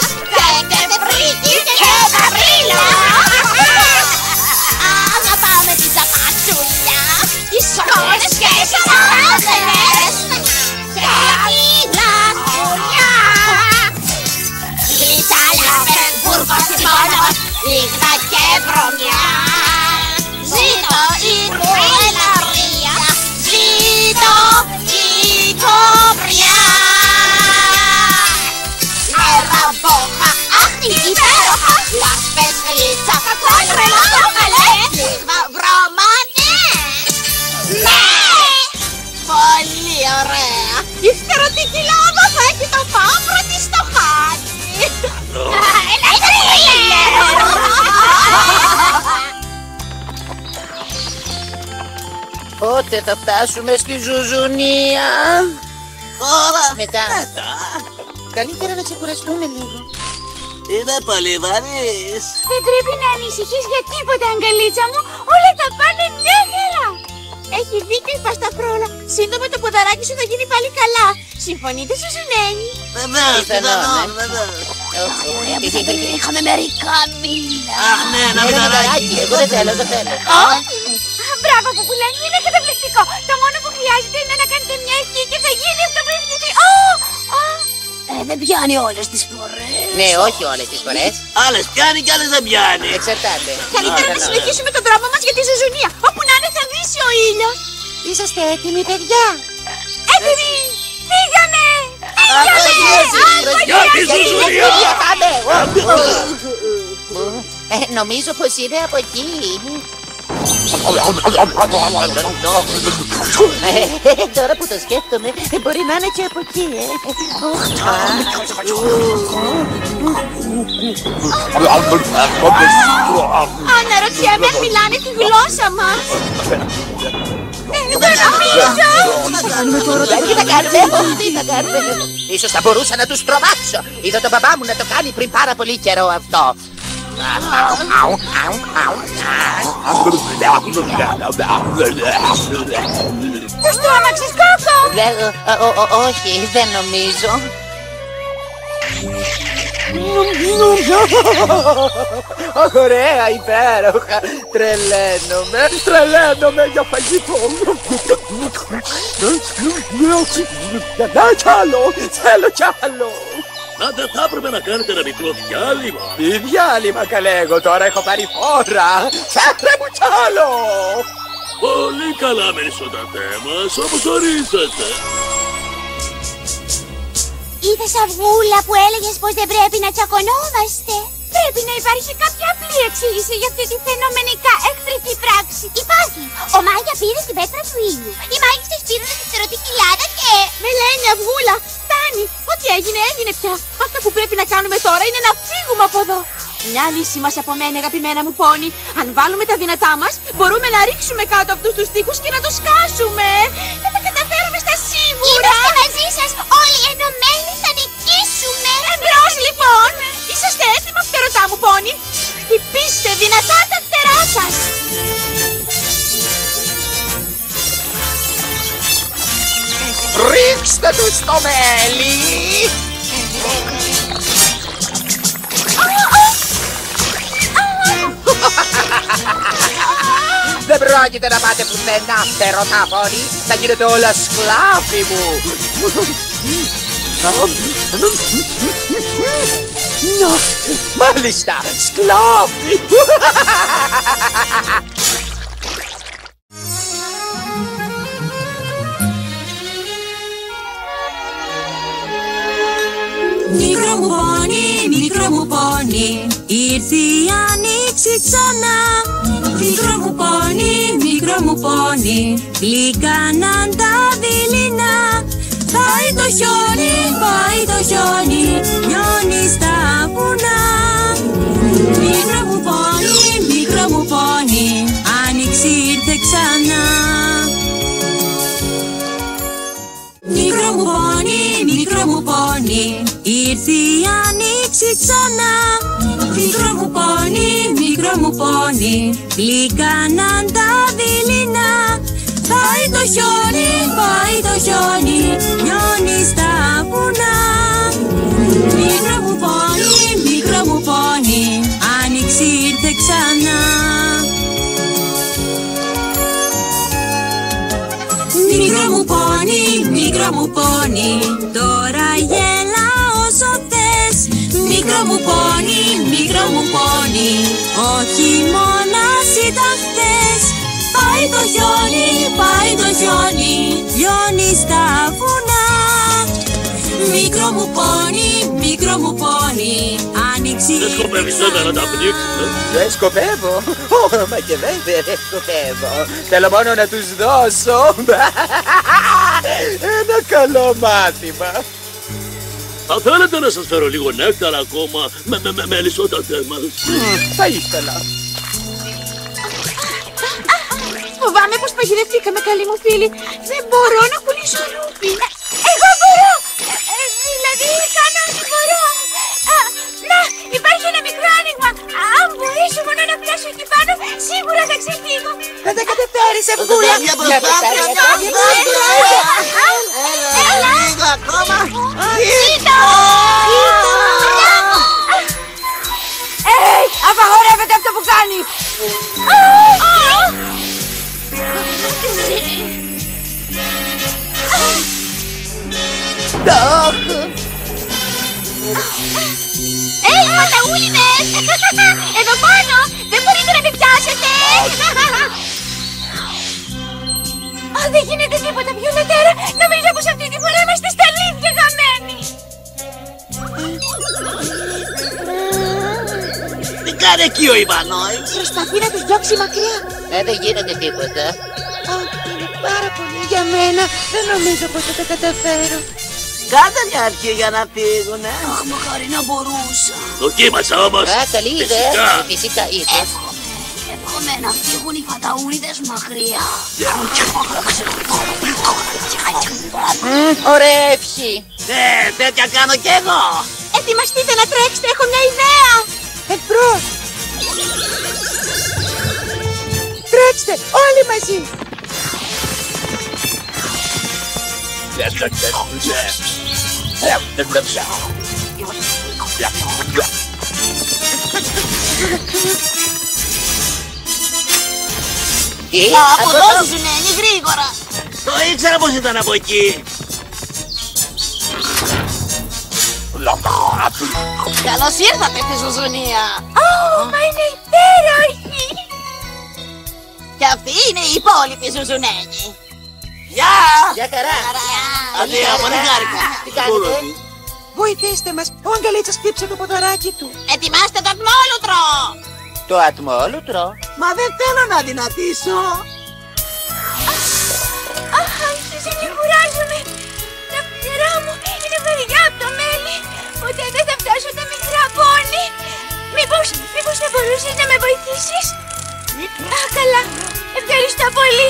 και βρήκη και γαβρίλα. Να πάμε την τσαπατσούλια, τις σοκόνες και τις σαράδες και την ασκούλια. Γλίτσα λάβεν βούρκος της πόλος, λίγνα και βρωμιά. Ζήτω η ελαφρία, ζήτω η κοπριά. Αεραβόχα, άχτη υπέροχα, λάσπες γλίτσα, κόντρελο το καλέ, λίγμα βρωμανέ. Ναι! Πολύ ωραία! Η φτερωτικυλάδα θα έχει το μαύρο της στο χάρτη. Πότε θα φτάσουμε στη Ζουζουνία? Μετά. Καλύτερα να ξεκουραστούμε λίγο. Είναι πολύ βαρύς. Δεν πρέπει να ανησυχείς για τίποτα, αγκαλίτσα μου. Όλα θα πάνε μια χαρά. Έχει δίκιο η πασταφρόλα. Σύντομα το ποδαράκι σου θα γίνει πάλι καλά. Συμφωνείτε, Σουζουνένη? Βεβαίως, Πιθανόν, βεβαίως. Είχαμε μερικά μήλα. Αχ, ναι, ένα μηδαράκι. Εγώ δεν θέλω, δεν θέλω. Μπράβο, κουκουλάνι, είναι καταπληκτικό. Το μόνο που χρειάζεται είναι να κάνετε μια ευχή και θα γίνει αυτό που ευχηθεί. Δεν πιάνει όλες τις φορές. Ναι, όχι όλες τις φορές. Άλλες πιάνει και άλλες δεν πιάνει. Εξαρτάται. Καλύτερα να συνεχίσουμε τον δρόμο μας για τη Ζουζουνία. Όπου να είναι θα δύσει ο ήλιος. Είσαστε έτοιμοι, παιδιά? Έτοιμοι! Φύγαμε! Για τη Ζουζουνία! Νομίζω πως είναι από εκεί. Τώρα που το σκέφτομαι, μπορεί να είναι και από εκεί, Αναρωτιέμαι αν μιλάνε τη γλώσσα μας. Δεν νομίζω. Τι θα κάνουμε, τι θα κάνουμε. Ίσως θα μπορούσα να τους τρομάξω. Είδα τον μπαμπά μου να το κάνει πριν πάρα πολύ καιρό αυτό. Τους τρόμαξες, Κόκο! Όχι, δεν νομίζω. Αχ, ωραία, υπέροχα. Τρελαίνομαι για φαγητό. Κι άλλο, θέλω κι άλλο. Μα δεν θα έπρεπε να κάνετε ένα μικρό διάλειμμα. Τι διάλειμμα, καλέ, εγώ τώρα έχω πάρει φόρα. Φέρε μου κι άλλο. Πολύ καλά, Μελισσοτατέ μας, όπως ορίζετε. Είδες, Αυγούλα, που έλεγες πως δεν πρέπει να τσακωνόμαστε? Πρέπει να υπάρχει κάποια απλή εξήγηση για αυτή τη φαινομενικά εχθρική πράξη. Υπάρχει. Ο Μάγια πήρε την πέτρα του ήλιου. Οι μάγισσες πήραν τη φτερωτή κοιλάδα και... Με λένε, Αυγούλα, φτάνει. Ό,τι έγινε, έγινε πια. Αυτό που πρέπει να κάνουμε τώρα είναι να φύγουμε από εδώ. Μια λύση μας απομένει, αγαπημένα μου πόνι. Αν βάλουμε τα δυνατά μας, μπορούμε να ρίξουμε κάτω αυτούς τους τοίχους και να το σκάσουμε. Θα τα καταφέρουμε στα σίγουρα. Είμαστε μαζί σας. Όλοι ενωμένοι θα νικήσουμε. Εμπρός, λοιπόν. Είσαστε έτοιμα, φτερωτά μου πόνι? Χτυπήστε δυνατά τα φτερά σας. Ρίξτε τους στο μέλι. Δεν πρόκειται να πάτε πουθενά, φτερωτά πόνι. Θα γίνετε όλα σκλάβοι μου. Μάλιστα, σκλάβοι. Μικρό μου πόνι, ήρθε η άνοιξη ξανά. Μικρό μου πόνι, γλυκάναν τα δειλινά. Πάει το χιόνι, λιώνει στα βουνά. Μικρό μου πόνι, άνοιξη ήρθε ξανά. Μικρό μου πόνι, ήρθε η άνοιξη ξανά. Μικρό μου πόνι, γλυκάναν τα δειλινά. Πάει το χιόνι, λιώνει στα βουνά. Μικρό μου πόνι, άνοιξη ήρθε ξανά. Μικρό μου πόνι, τώρα γέλα όσο θες. Μικρό μου πόνι, όχι μόνας ήταν χθες. Πάει το χιόνι, λιώνει στα βουνά. Μικρό μου πόνι, άνοιξη. Δεν σκοπεύεις βέβαια να τα πνίξεις, Δεν σκοπεύω. Μα και βέβαια δεν σκοπεύω. Θέλω μόνο να τους δώσω ένα καλό μάθημα. Θα θέλετε να σας φέρω λίγο νέκταρα ακόμα με Μελισσότατέ μας? Θα ήθελα. Φοβάμαι πως παγιδευτήκαμε, καλή μου φίλη. Δεν μπορώ να πουλήσω ρούπι. Εγώ μπορώ. Δηλαδή κάνω ό,τι μπορώ. Να, υπάρχει ένα μικρό άνοιγμα. Αν μπορέσω μόνο να πιάσω εκεί πάνω, σίγουρα θα ξεφύγω. Θα τα καταφέρεις, Αυγούλα. Μια προσπάθεια. Λίγο ακόμα. Απαγορεύεται αυτό που κάνεις. Παταούλιδες! Εδώ πάνω! Δεν μπορείτε να με πιάσετε! Δεν γίνεται τίποτα, Βιολετέρα! Νομίζω πως αυτή τη φορά είμαστε στα αλήθεια γαμμένοι! Τι κάνει εκεί ο Ιβανόης? Προσπαθεί να τους διώξει μακριά. Δεν γίνεται τίποτα. Είναι πάρα πολύ για μένα. Δεν νομίζω πως θα τα καταφέρω. Κάντε μια αρχή για να φύγουνε. Αχ, μακάρι να μπορούσα. Δοκίμασα όμως. Καλή ιδέα. Φυσικά ήρθες. Εύχομαι να φύγουν οι φαταούλιδες μακριά. Ωραία ευχή. Τέτοια κάνω κι εγώ. Ετοιμαστείτε να τρέξετε, έχω μια ιδέα. Εμπρός. Τρέξτε όλοι μαζί. Από εδώ σου είναι γρήγορα. Το ήξερα πως ήταν από εκεί. Καλώς ήρθατε στη Ζουζουνία. Μα είναι υπέροχη. Και αυτή είναι η υπόλοιπη Ζουζουνένη. Γεια! Γεια χαρά. Αντία, πολύ χάρηκα. Τι κάνετε? Βοηθήστε μας. Ο Αγκαλίτσας χτύψε το ποδαράκι του. Ετοιμάστε το ατμόλουτρο. Το ατμόλουτρο. Μα δεν θέλω να δυνατήσω. Αχ, δεν κουράζομαι. Τα φτερά μου είναι βαριά από το μέλι. Ποτέ δεν θα φτάσω τα μικρά πόνι. Μήπως θα μπορούσες να με βοηθήσεις? Α, καλά. Ευχαριστώ πολύ.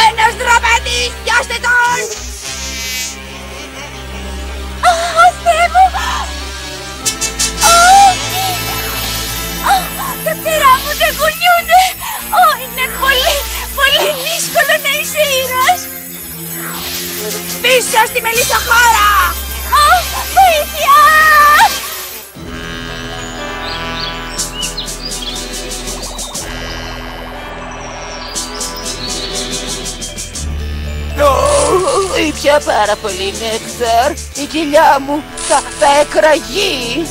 Ένας δρομέτης, πιάστε τον! Αχ, Θεέ μου. Τα φτερά μου δεν κουνιούνται. Είναι πολύ δύσκολο να είσαι ήρωας. Πίσω στη μελισσοχώρα! Βοήθεια! Ήπια πάρα πολύ νέκταρ. Η κοιλιά μου θα εκραγεί.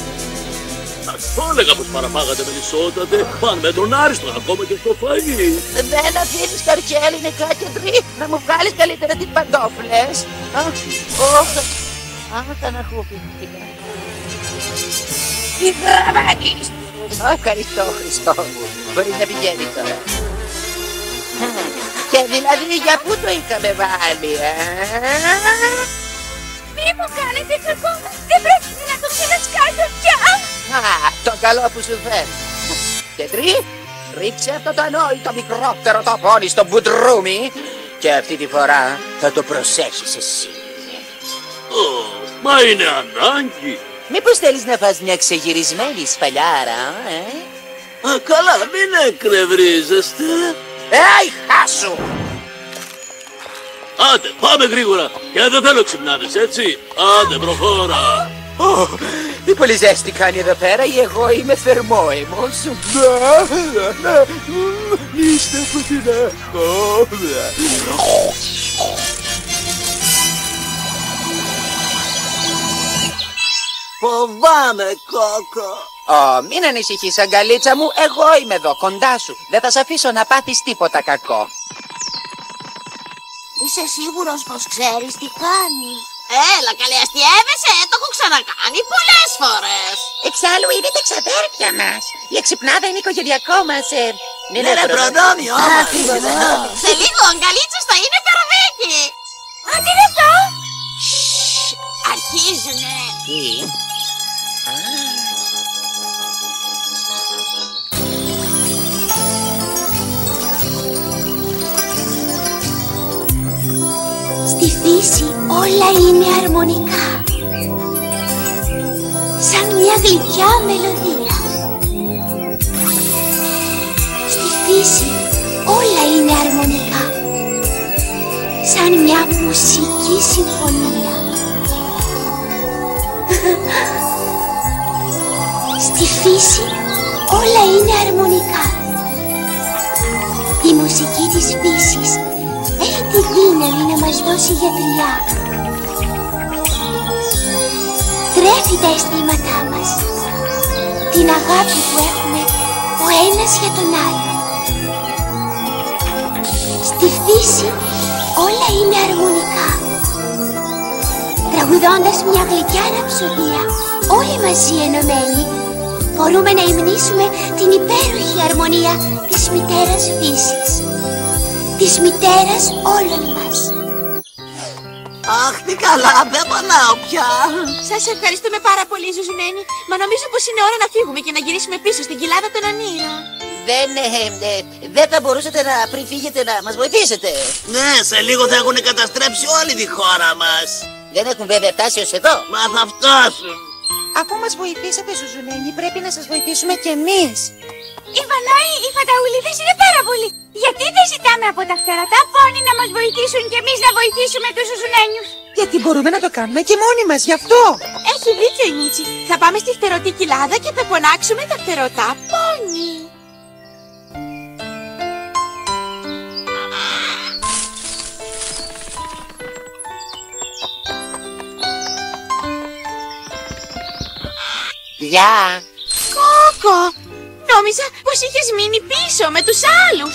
Σας το έλεγα πως παραπάγατε μελισσότατε. Πάνε με τον άριστο ακόμα και στο φαγί. Δεν αφήνεις καρκιά ελληνικά κεντρή να μου βγάλεις καλύτερα τις παντόφλες. Αναχούφηκα. Τι δρομέτης! Ευχαριστώ, Χριστό μου. Μπορεί να πηγαίνει τώρα. Και δηλαδή για πού το είχαμε βάλει, Μη μου κάνετε κακό. Δεν πρέπει να το ξανασκάσω πια. Το καλό που σου φέρνει. Κεντρή, ρίξε αυτό το ανόητο μικρότερο το πόνι στο μπουντρούμι και αυτή τη φορά θα το προσέχεις εσύ. Μα είναι ανάγκη. Μήπως θέλεις να φας μια ξεγυρισμένη σφαλιάρα, Καλά, μην εκνευρίζεστε. χάσου! Άντε, πάμε γρήγορα. Και δεν θέλω ξυπνάδες, έτσι. Άντε, προχώρα. Τι πολύ ζέστη κάνει εδώ πέρα ή εγώ είμαι θερμόαιμος. Είστε που την έχω. Φοβάμαι, Κόκο. Μην ανησυχείς, αγκαλίτσα μου, εγώ είμαι εδώ κοντά σου. Δεν θα σε αφήσω να πάθεις τίποτα κακό. Είσαι σίγουρος πως ξέρεις τι κάνεις? Έλα, καλέ, αστιεύεσαι. Το έχω ξανακάνει πολλές φορές. Εξάλλου είναι τα ξαδέρφια μας. Η εξυπνάδα είναι οικογενειακό μας. Ναι, προνόμιο όμως. Σε λίγο ο Αγκαλίτσας θα είναι περδίκι. Τι είναι αυτό? Αρχίζουνε. Τι? Στη φύση όλα είναι αρμονικά, σαν μια γλυκιά μελωδία. Στη φύση όλα είναι αρμονικά, σαν μια μουσική συμφωνία. Στη φύση όλα είναι αρμονικά. Η μουσική της φύσης έχει τη δύναμη να μας δώσει γιατριά. Τρέφει τα αισθήματά μας, την αγάπη που έχουμε ο ένας για τον άλλο. Στη φύση όλα είναι αρμονικά. Τραγουδώντας μια γλυκιά ραψοδία, όλοι μαζί ενωμένοι, μπορούμε να υμνήσουμε την υπέροχη αρμονία της μητέρας φύσης, της μητέρας όλων μας. Αχ, τι καλά, δεν πονάω πια. Σας ευχαριστούμε πάρα πολύ, Ζουζουνένη. Μα νομίζω πως είναι ώρα να φύγουμε και να γυρίσουμε πίσω στην κοιλάδα των ονείρων. Δεν θα μπορούσατε πριν φύγετε να μας βοηθήσετε. Ναι, σε λίγο θα έχουν καταστρέψει όλη τη χώρα μας. Δεν έχουν βέβαια φτάσει ως εδώ. Μα θα φτάσουν. Αφού μας βοηθήσατε, Ζουζουνένη, πρέπει να σας βοηθήσουμε κι εμείς. Οι Βανάοι, οι φανταουλίδες είναι πάρα πολλοί. Γιατί δεν ζητάμε από τα φτερωτά πόνι να μας βοηθήσουν κι εμείς να βοηθήσουμε τους Ζουζουνένιους? Γιατί μπορούμε να το κάνουμε και μόνοι μας, γι' αυτό. Έχει δίκιο η Νίτσι. Θα πάμε στη φτερωτή κοιλάδα και θα φωνάξουμε τα φτερωτά πόνι. Γεια. Κόκο, νόμιζα πως είχες μείνει πίσω με τους άλλους.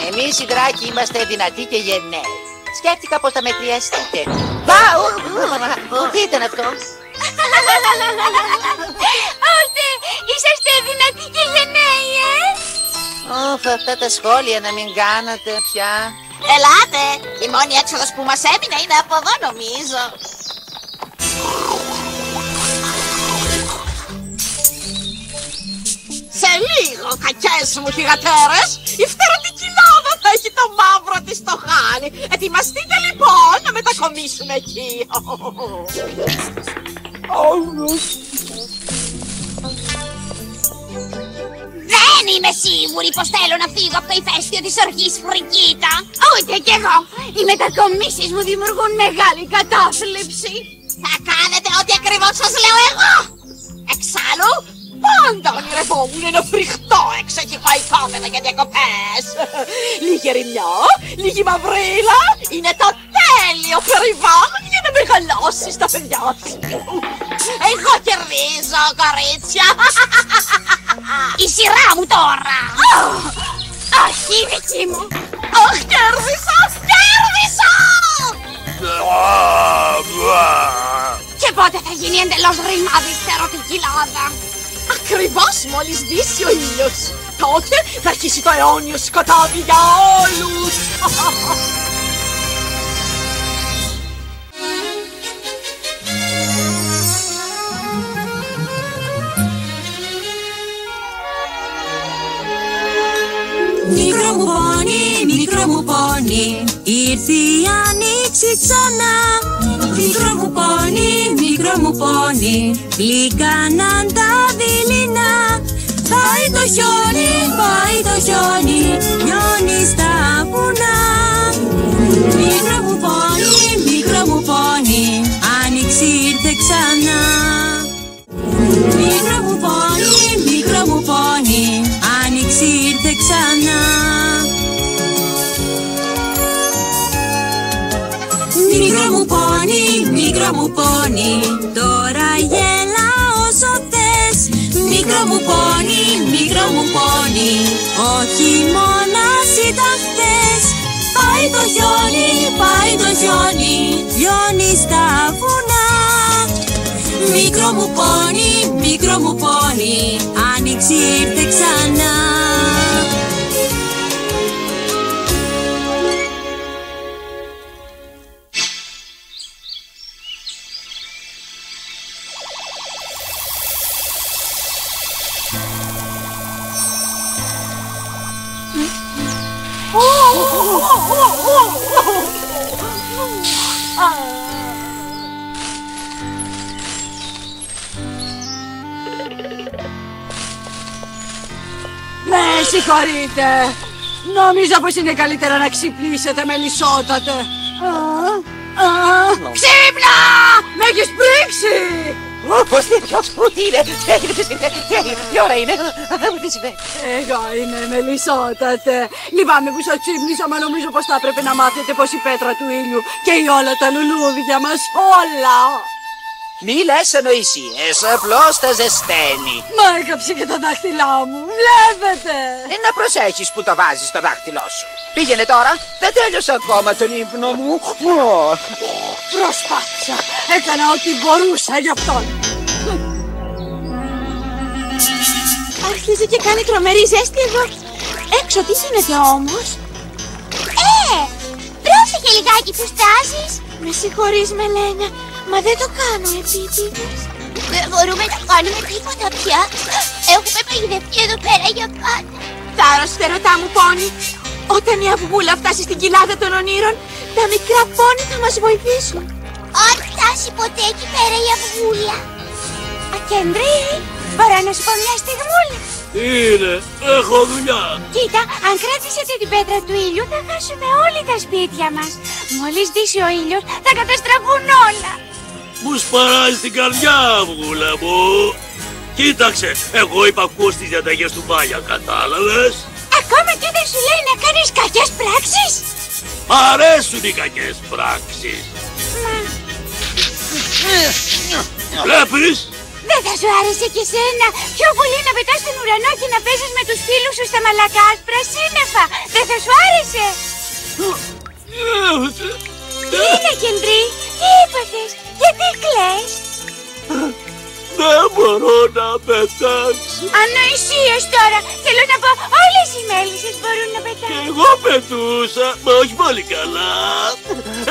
Εμείς οι δράκοι είμαστε δυνατοί και γενναίοι. Σκέφτηκα πως θα μετριαστείτε. Τι ήταν αυτό? Ώστε, είσαστε δυνατοί και γενναίοι, Αυτά τα σχόλια να μην κάνατε πια. Ελάτε, η μόνη έξοδος που μας έμεινε είναι από εδώ νομίζω. Σε λίγο, κακές μου θυγατέρες, η φτερωτή κοιλάδα θα έχει το μαύρο της στο χάλι. Ετοιμαστείτε λοιπόν να μετακομίσουμε εκεί. Δεν είμαι σίγουρη πως θέλω να φύγω από το ηφαίστειο της οργής Φρικίτα. Ούτε κι εγώ. Οι μετακομίσεις μου δημιουργούν μεγάλη κατάθλιψη. Θα κάνετε ό,τι ακριβώς σας λέω εγώ. Εξάλλου, πάντα ονειρευόμουν ένα φρικτό εξοχικό οικόπεδο για διακοπές. Λίγη ερημιά, λίγη μαυρίλα, είναι το τέλειο περιβάλλον για να μεγαλώσεις τα παιδιά σου. Εγώ κερδίζω, κορίτσια. Η σειρά μου τώρα. Όχι, η δική μου. Αχ, κέρδισα, κέρδισα! Και πότε θα γίνει εντελώς ρημάδι η φτερωτή κοιλάδα? Ακριβώς μόλις δύσει ο ήλιος. Τότε θα αρχίσει το αιώνιο σκοτάδι για όλους. Μικρό μου πόνι, ήρθε η άνοιξη ξανά. Μικρό μου πόνι, γλυκάναν τα δειλινά. Πάει το χιόνι, λιώνει στα βουνά. Μικρό μου πόνι, άνοιξη ήρθε ξανά. Μικρό μου πόνι, άνοιξη ήρθε ξανά. Μικρό μου πόνι, τώρα γέλα όσο θες. Μικρό μου πόνι, όχι μόνας ήταν χθες. Πάει το χιόνι, λιώνει στα βουνά. Μικρό μου πόνι, άνοιξη ήρθε ξανά. Με συγχωρείτε. Νόμιζα πως είναι καλύτερα να ξυπνήσετε, μελισσότατε. Ξύπνα! Με έχεις πρίξει! Πώς τι είναι, τι ώρα είναι, τι συμβαίνει. Εγώ είμαι, μελισσότατε. Λυπάμαι που σας ξύπνησα, μα νομίζω πως θα έπρεπε να μάθετε πως η πέτρα του ήλιου και όλα τα λουλούδια μας όλα. Μη λες ανοησίες, απλώς τα ζεσταίνει. Μα έκαψε και τα δάχτυλά μου, βλέπετε. Να προσέχεις που το βάζεις το δάχτυλό σου. Πήγαινε τώρα, δεν τέλειωσα ακόμα τον ύπνο μου. Προσπάθησα, έκανα ό,τι μπορούσα γι' αυτόν. Άρχιζε και κάνει τρομερή ζέστη εδώ. Έξω τι γίνεται όμως? Πρόσεχε λιγάκι που στάζεις. Με συγχωρείς Μελένια, μα δεν το κάνω επίτηδες. Δεν μπορούμε να κάνουμε τίποτα πια. Έχουμε παγιδευτεί εδώ πέρα για πάντα. Θάρρος φτερωτά μου πόνι. Όταν η αυγούλα φτάσει στην κοιλάδα των ονείρων, τα μικρά πόνι θα μας βοηθήσουν. Αν φτάσει ποτέ εκεί πέρα η αυγούλα. Ακεντρή, μπορώ να σου πω μια στιγμούλα. Τι είναι, έχω δουλειά. Κοίτα, αν κρατήσετε την πέτρα του ήλιου θα χάσουμε όλοι τα σπίτια μας. Μόλις δύσει ο ήλιος θα καταστραφούν όλα. Μου σπαράζει την καρδιά, αυγούλα μου. Κοίταξε, εγώ υπακούω στις διαταγές του Μπάγια, κατάλαβες. Ακόμα και δεν σου λέει να κάνεις κακές πράξεις. Μ' αρέσουν οι κακές πράξεις. Βλέπεις, Δεν θα σου άρεσε και σένα πιο πολύ να πετάς στον ουρανό και να παίζεις με τους φίλους σου στα μαλακά άσπρα σύννεφα? Δεν θα σου άρεσε? Τι είναι, Κεντρί? Τι έπαθες? Γιατί κλαις? Δεν μπορώ να πετάξω. Ανοησίως τώρα. Θέλω να πω, όλες οι μέλισσες μπορούν να πετάξουν. Και εγώ πετούσα, μα όχι πολύ καλά.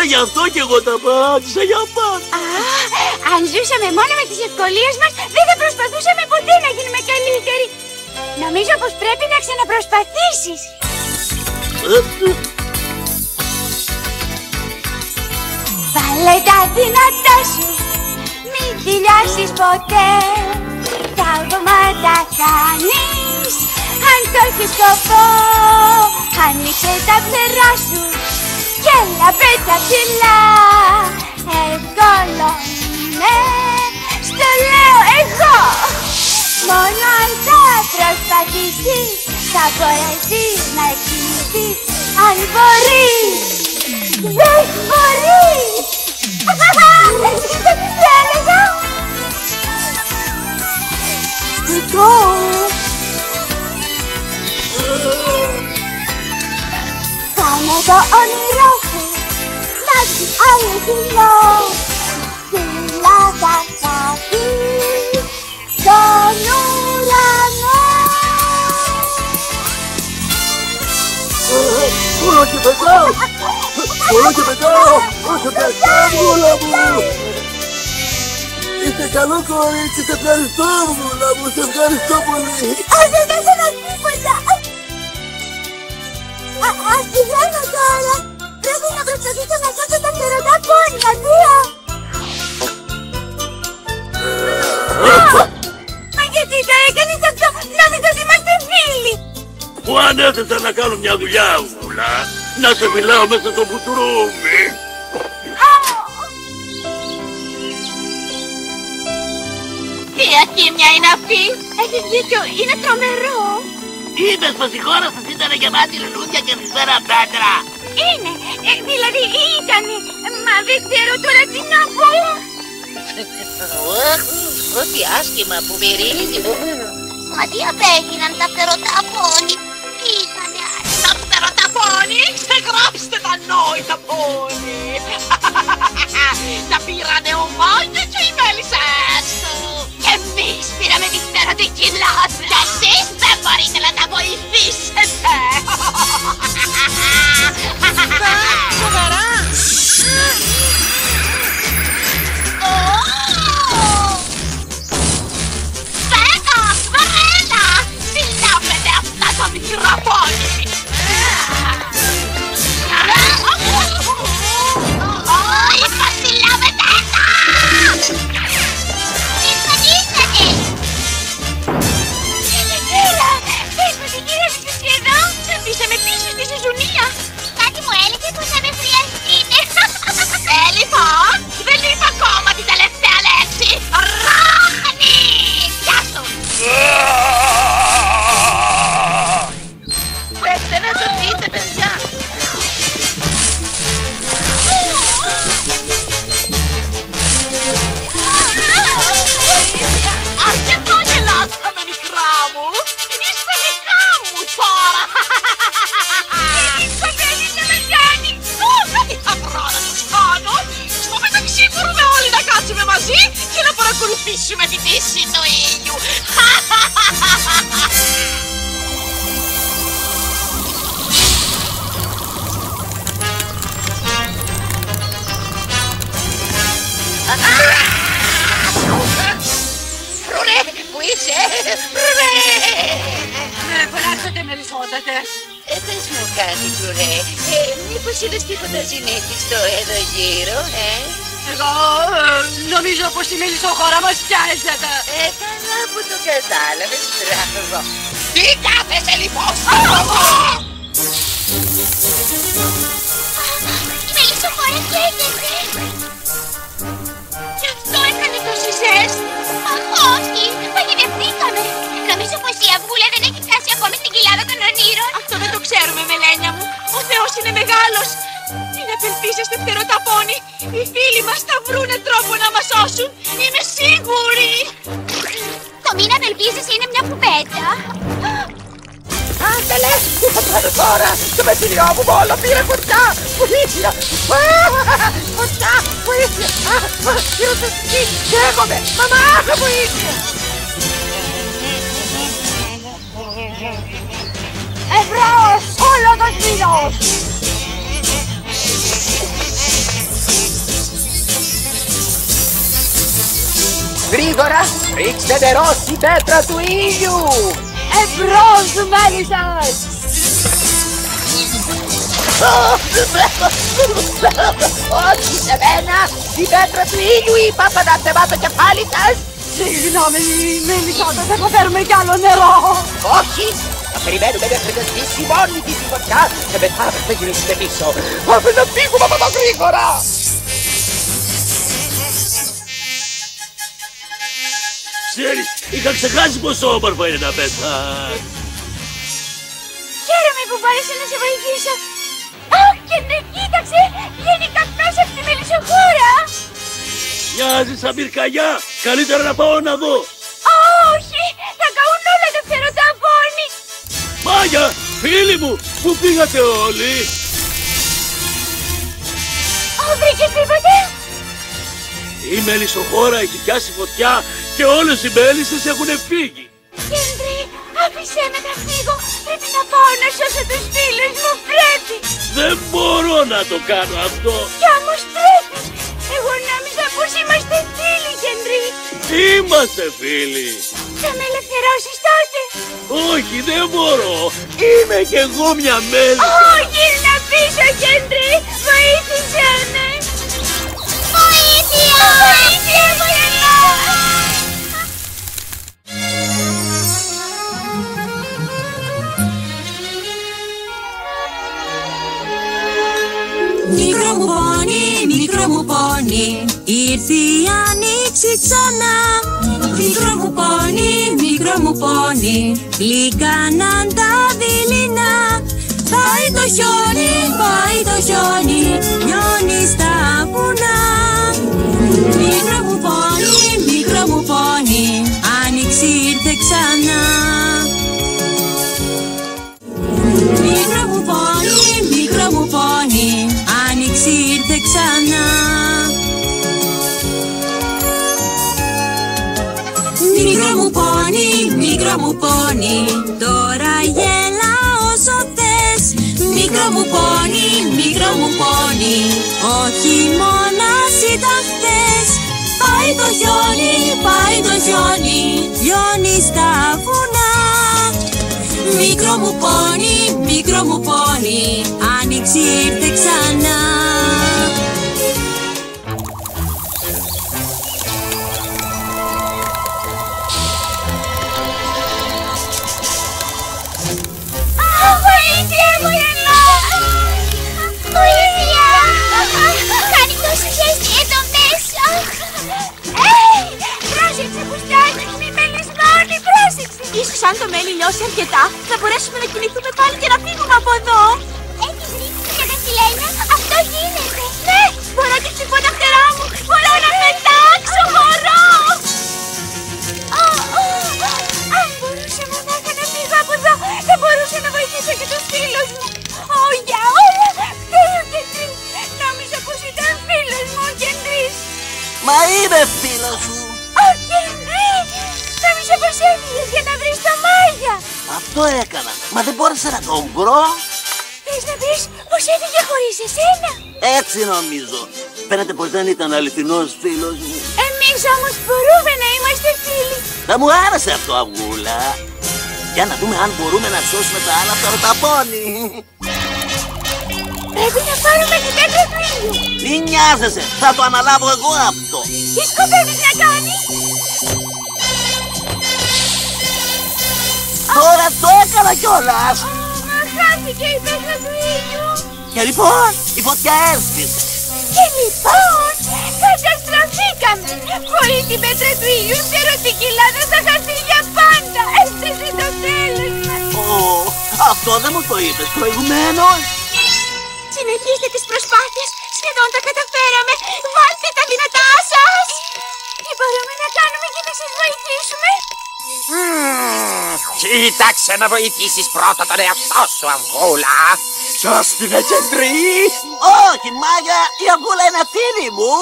Γι' αυτό και εγώ τα πάτησα για πάντα. Αν ζούσαμε μόνο με τις ευκολίες μας, δεν θα προσπαθούσαμε ποτέ να γίνουμε καλύτεροι. Νομίζω πως πρέπει να ξαναπροσπαθήσεις. Βάλε τα δυνατά σου, μην δηλιάσεις ποτέ. Θαύματα κάνεις, αν το έχεις σκοπό. Άνοιξε τα φτερά σου και έλα πέτα ψηλά. Εύκολο είναι, στο λέω εγώ. Μόνο αν θα προσπαθήσεις, θα μπορέσεις να εξηγηθείς. Αν μπορείς, δεν μπορείς. Τι έλεγα? Εγώ. Κάνε το όνειρό σου να βγει αληθινό. Ψηλά θα σταθείς στον ουρανό. Μπορώ και πετάω! Μπορώ και πετάω! Όσο πετάω, όλα μου! Είστε καλό κορίτσι, σε ευχαριστώ, Βούλα μου, σε ευχαριστώ πολύ! Δεν έκανα τίποτα! Ας πηγαίνω τώρα! Πρέπει να προσπαθήσω να σώσω τα φτερωτά πόνια, Δία! Μα γιατί το έκανες αυτό? Νόμιζα ότι είμαστε φίλοι! Μου ανέθεσα να κάνω μια δουλειά, Βούλα. Να σε μιλάω μέσα στο μπουντρούμι. Τι αχήμια είναι αυτή? Έχεις δίκιο, είναι τρομερό! Είδες πως η χώρα σας ήταν γεμάτη λουλούδια και φυσβέρα πέτρα. Είναι, δηλαδή ήτανε, μα δεν ξέρω τώρα τι να πω! Ό,τι άσχημα που μυρίζει. Μα τι απέγιναν τα φτερωτά πόνι? Τι ήτανε τα φτερωτά πόνι? Γράψτε τα νόητα πόνι. Τα πήρανε ο Μάιντες και οι μέλισσες του. Και εμείς πήραμε τη φτερωτική λάσπη. Και εσείς δεν μπορείτε να τα βοηθήσετε. Σοβαρά. Συλλάβετε αυτά τα μικρά πόνι! Είπα συλλάβετε τα! Συμφωνήσατε! Έλα, πες μου την κυρία σου εδώ, αφήσαμε πίσω στη Ζουζουνία. Κάτι μου έλεγε πως θα με χρειαστείτε. Λοιπόν, δεν είπα ακόμα την τελευταία λέξη. Ράχνη! Γεια σου! Πρέπει να το δείτε, παιδιά. Αρκετό γελάσαμε, μικρά μου. Είστε δικά μου τώρα. Σκοπεύεις να με κάνεις? Τι θα βρω να σας κάνω? Στο μεταξύ μπορούμε όλοι να κάτσουμε μαζί και να παρακολουθήσουμε τη δύση του ήλιου. Φρουνέ, πού είσαι? Φρουνέ! Περάσατε μελισσότατε. Πες μου κάτι, Φρουνέ. Μήπως είδες τίποτα συνήθιστο εδώ γύρω, Εγώ νομίζω πως η μελισσοχώρα μας πιάζεται. Καλά που το κατάλαβες, μπράβο. Τι κάθεσαι λοιπόν? Η μελισσοχώρα καίγεται. Κι αυτό έκανε τόση ζέστη. Αχ, όχι, παγιδευτήκαμε. Νομίζω πως η αυγούλα δεν έχει φτάσει ακόμη στην κοιλάδα των ονείρων. Αυτό δεν το ξέρουμε, Μελένια μου. Ο Θεός είναι μεγάλος. Την απελπίση είσαστε φτεροταπώνοι. Οι φίλοι μας θα βρούνε τρόπο να μας σώσουν. Είμαι σίγουρη. Το μην απελπίζεσαι είναι μια κουβέντα. Άντελε, τι θα κάνω τώρα? Το πετρινιό μου όλο πήρε φωτιά. Βοήθεια! Φωτιά! Βοήθεια! Πυροσβεστική! Καίγομαι! Μαμά! Βοήθεια! Εμπρός όλο το σκύλος! Γρήγορα! Ρίξτε νερό στην πέτρα του ήλιου! Εμπρός μέλισσας! Όχι σε μένα! Στην πέτρα του ήλιου είπα παναθεμά το κεφάλι σας! Συγγνώμη, μέλισσάτε, θα καταφέρουμε κι άλλο νερό! Όχι! Θα περιμένουμε μέχρι να σβήσει μόνη της η φωτιά και μετά θα γυρίσουμε πίσω. Πάμε να φύγουμε από εδώ γρήγορα! Ξέρεις, είχα ξεχάσει πόσο όμορφο είναι να πεθάς. Χαίρομαι που μπόρεσα να σε βοηθήσω. Αχ, και ναι, κοίταξε! Βγαίνει καπνός από τη μελισσοχώρα! Μοιάζει σαν πυρκαγιά. Καλύτερα να πάω να δω. Όχι! Θα καούν όλα τα φτεροταπώνει! Μάγια, φίλοι μου, πού πήγατε όλοι? Βρήκες τίποτε? Η μελισσοχώρα έχει πιάσει φωτιά και όλες οι μέλισσες έχουν φύγει. Κέντρι, άφησέ με να φύγω. Πρέπει να πάω να σώσω τους φίλους μου, πρέπει. Δεν μπορώ να το κάνω αυτό. Κι όμως πρέπει. Εγώ νόμιζα πως είμαστε φίλοι, Κέντρι. Είμαστε φίλοι. Θα με ελευθερώσεις τότε? Όχι, δεν μπορώ. Είμαι κι εγώ μια μέλισσα. Όχι, να πίσω, Κέντρι. Βοήθησέ με. Βοήθεια! Βοήθεια, βοήθεια! Μικρό μου πόνι, ήρθε η άνοιξη ξανά. Μικρό μου πόνι, γλυκάναν τα δειλινά. Πάει το χιόνι, λιώνει στα βουνά. Μικρό μου πόνι, άνοιξη ήρθε ξανά. Μικρό μου πόνι, άνοιξη ήρθε ξανά. Μικρό μου πόνι, τώρα γέλα όσο θες. Μικρό μου πόνι, όχι μόνας ήταν χθες. Πάει το χιόνι, λιώνει στα βουνά. Μικρό μου πόνι, άνοιξη ήρθε ξανά. Βοήθεια, βοηθά! Βοήθεια! Κάνει τόσο ζέστη εδώ μέσα! Πρόσεξε που στάζεις, μη μένεις μόνη, πρόσεξε! Ίσως αν το μέλι λιώσει αρκετά, θα μπορέσουμε να κινηθούμε πάλι και να φύγουμε από εδώ. Έχεις ρίξει για τα σιλένια, αυτό γίνεται! Ναι, μπορώ και χτυπώ τα φτερά μου, μπορώ να πετάξω, μπορώ! Αν μπορούσα μονάχα να φύγω από εδώ, θα μπορούσα να βοηθήσω και τους φίλους μου. Για όλα, φταίει ο Κεντρής. Νόμιζα πως ήταν φίλος μου ο Κεντρής. Μα είμαι φίλος σου. Ο Κεντρής! Νόμιζα πως έφυγες για να βρεις τα Μάγια. Αυτό έκανα. Μα δεν μπόρεσα να τον βρω. Θες να πεις πως έφυγε χωρίς εσένα? Έτσι νομίζω. Φαίνεται πως δεν ήταν αληθινός φίλος μου. Εμείς όμως μπορούμε να είμαστε φίλοι. Θα μου άρεσε αυτό, Αυγούλα. Για να δούμε αν μπορούμε να σώσουμε τα άλλα φτεροταπώνει. Πρέπει να πάρουμε την πέτρα του ήλιου. Μην νοιάζεσαι, θα το αναλάβω εγώ αυτό. Τι σκοπεύεις να κάνεις? Τώρα το έκανα κιόλας. Μα χάθηκε η πέτρα του ήλιου. Και λοιπόν, η φωτιά έσβησε. Και λοιπόν, καταστραφήκαμε. Χωρίς την πέτρα του ήλιου, ξέρω ότι η κοιλάδα θα χαθεί για πάντα. Έφτασε το τέλος μας. Αυτό δεν μου το είπες προηγουμένως. Συνεχίστε τις προσπάθειες. Σχεδόν τα καταφέραμε. Βάλτε τα δυνατά σας. Τι μπορούμε να κάνουμε για να σας βοηθήσουμε? Κοίταξε να βοηθήσεις πρώτα τον εαυτό σου, Αυγούλα. Ποιος την εκεντρεί? Όχι, Μάγια, η Αυγούλα είναι φίλη μου.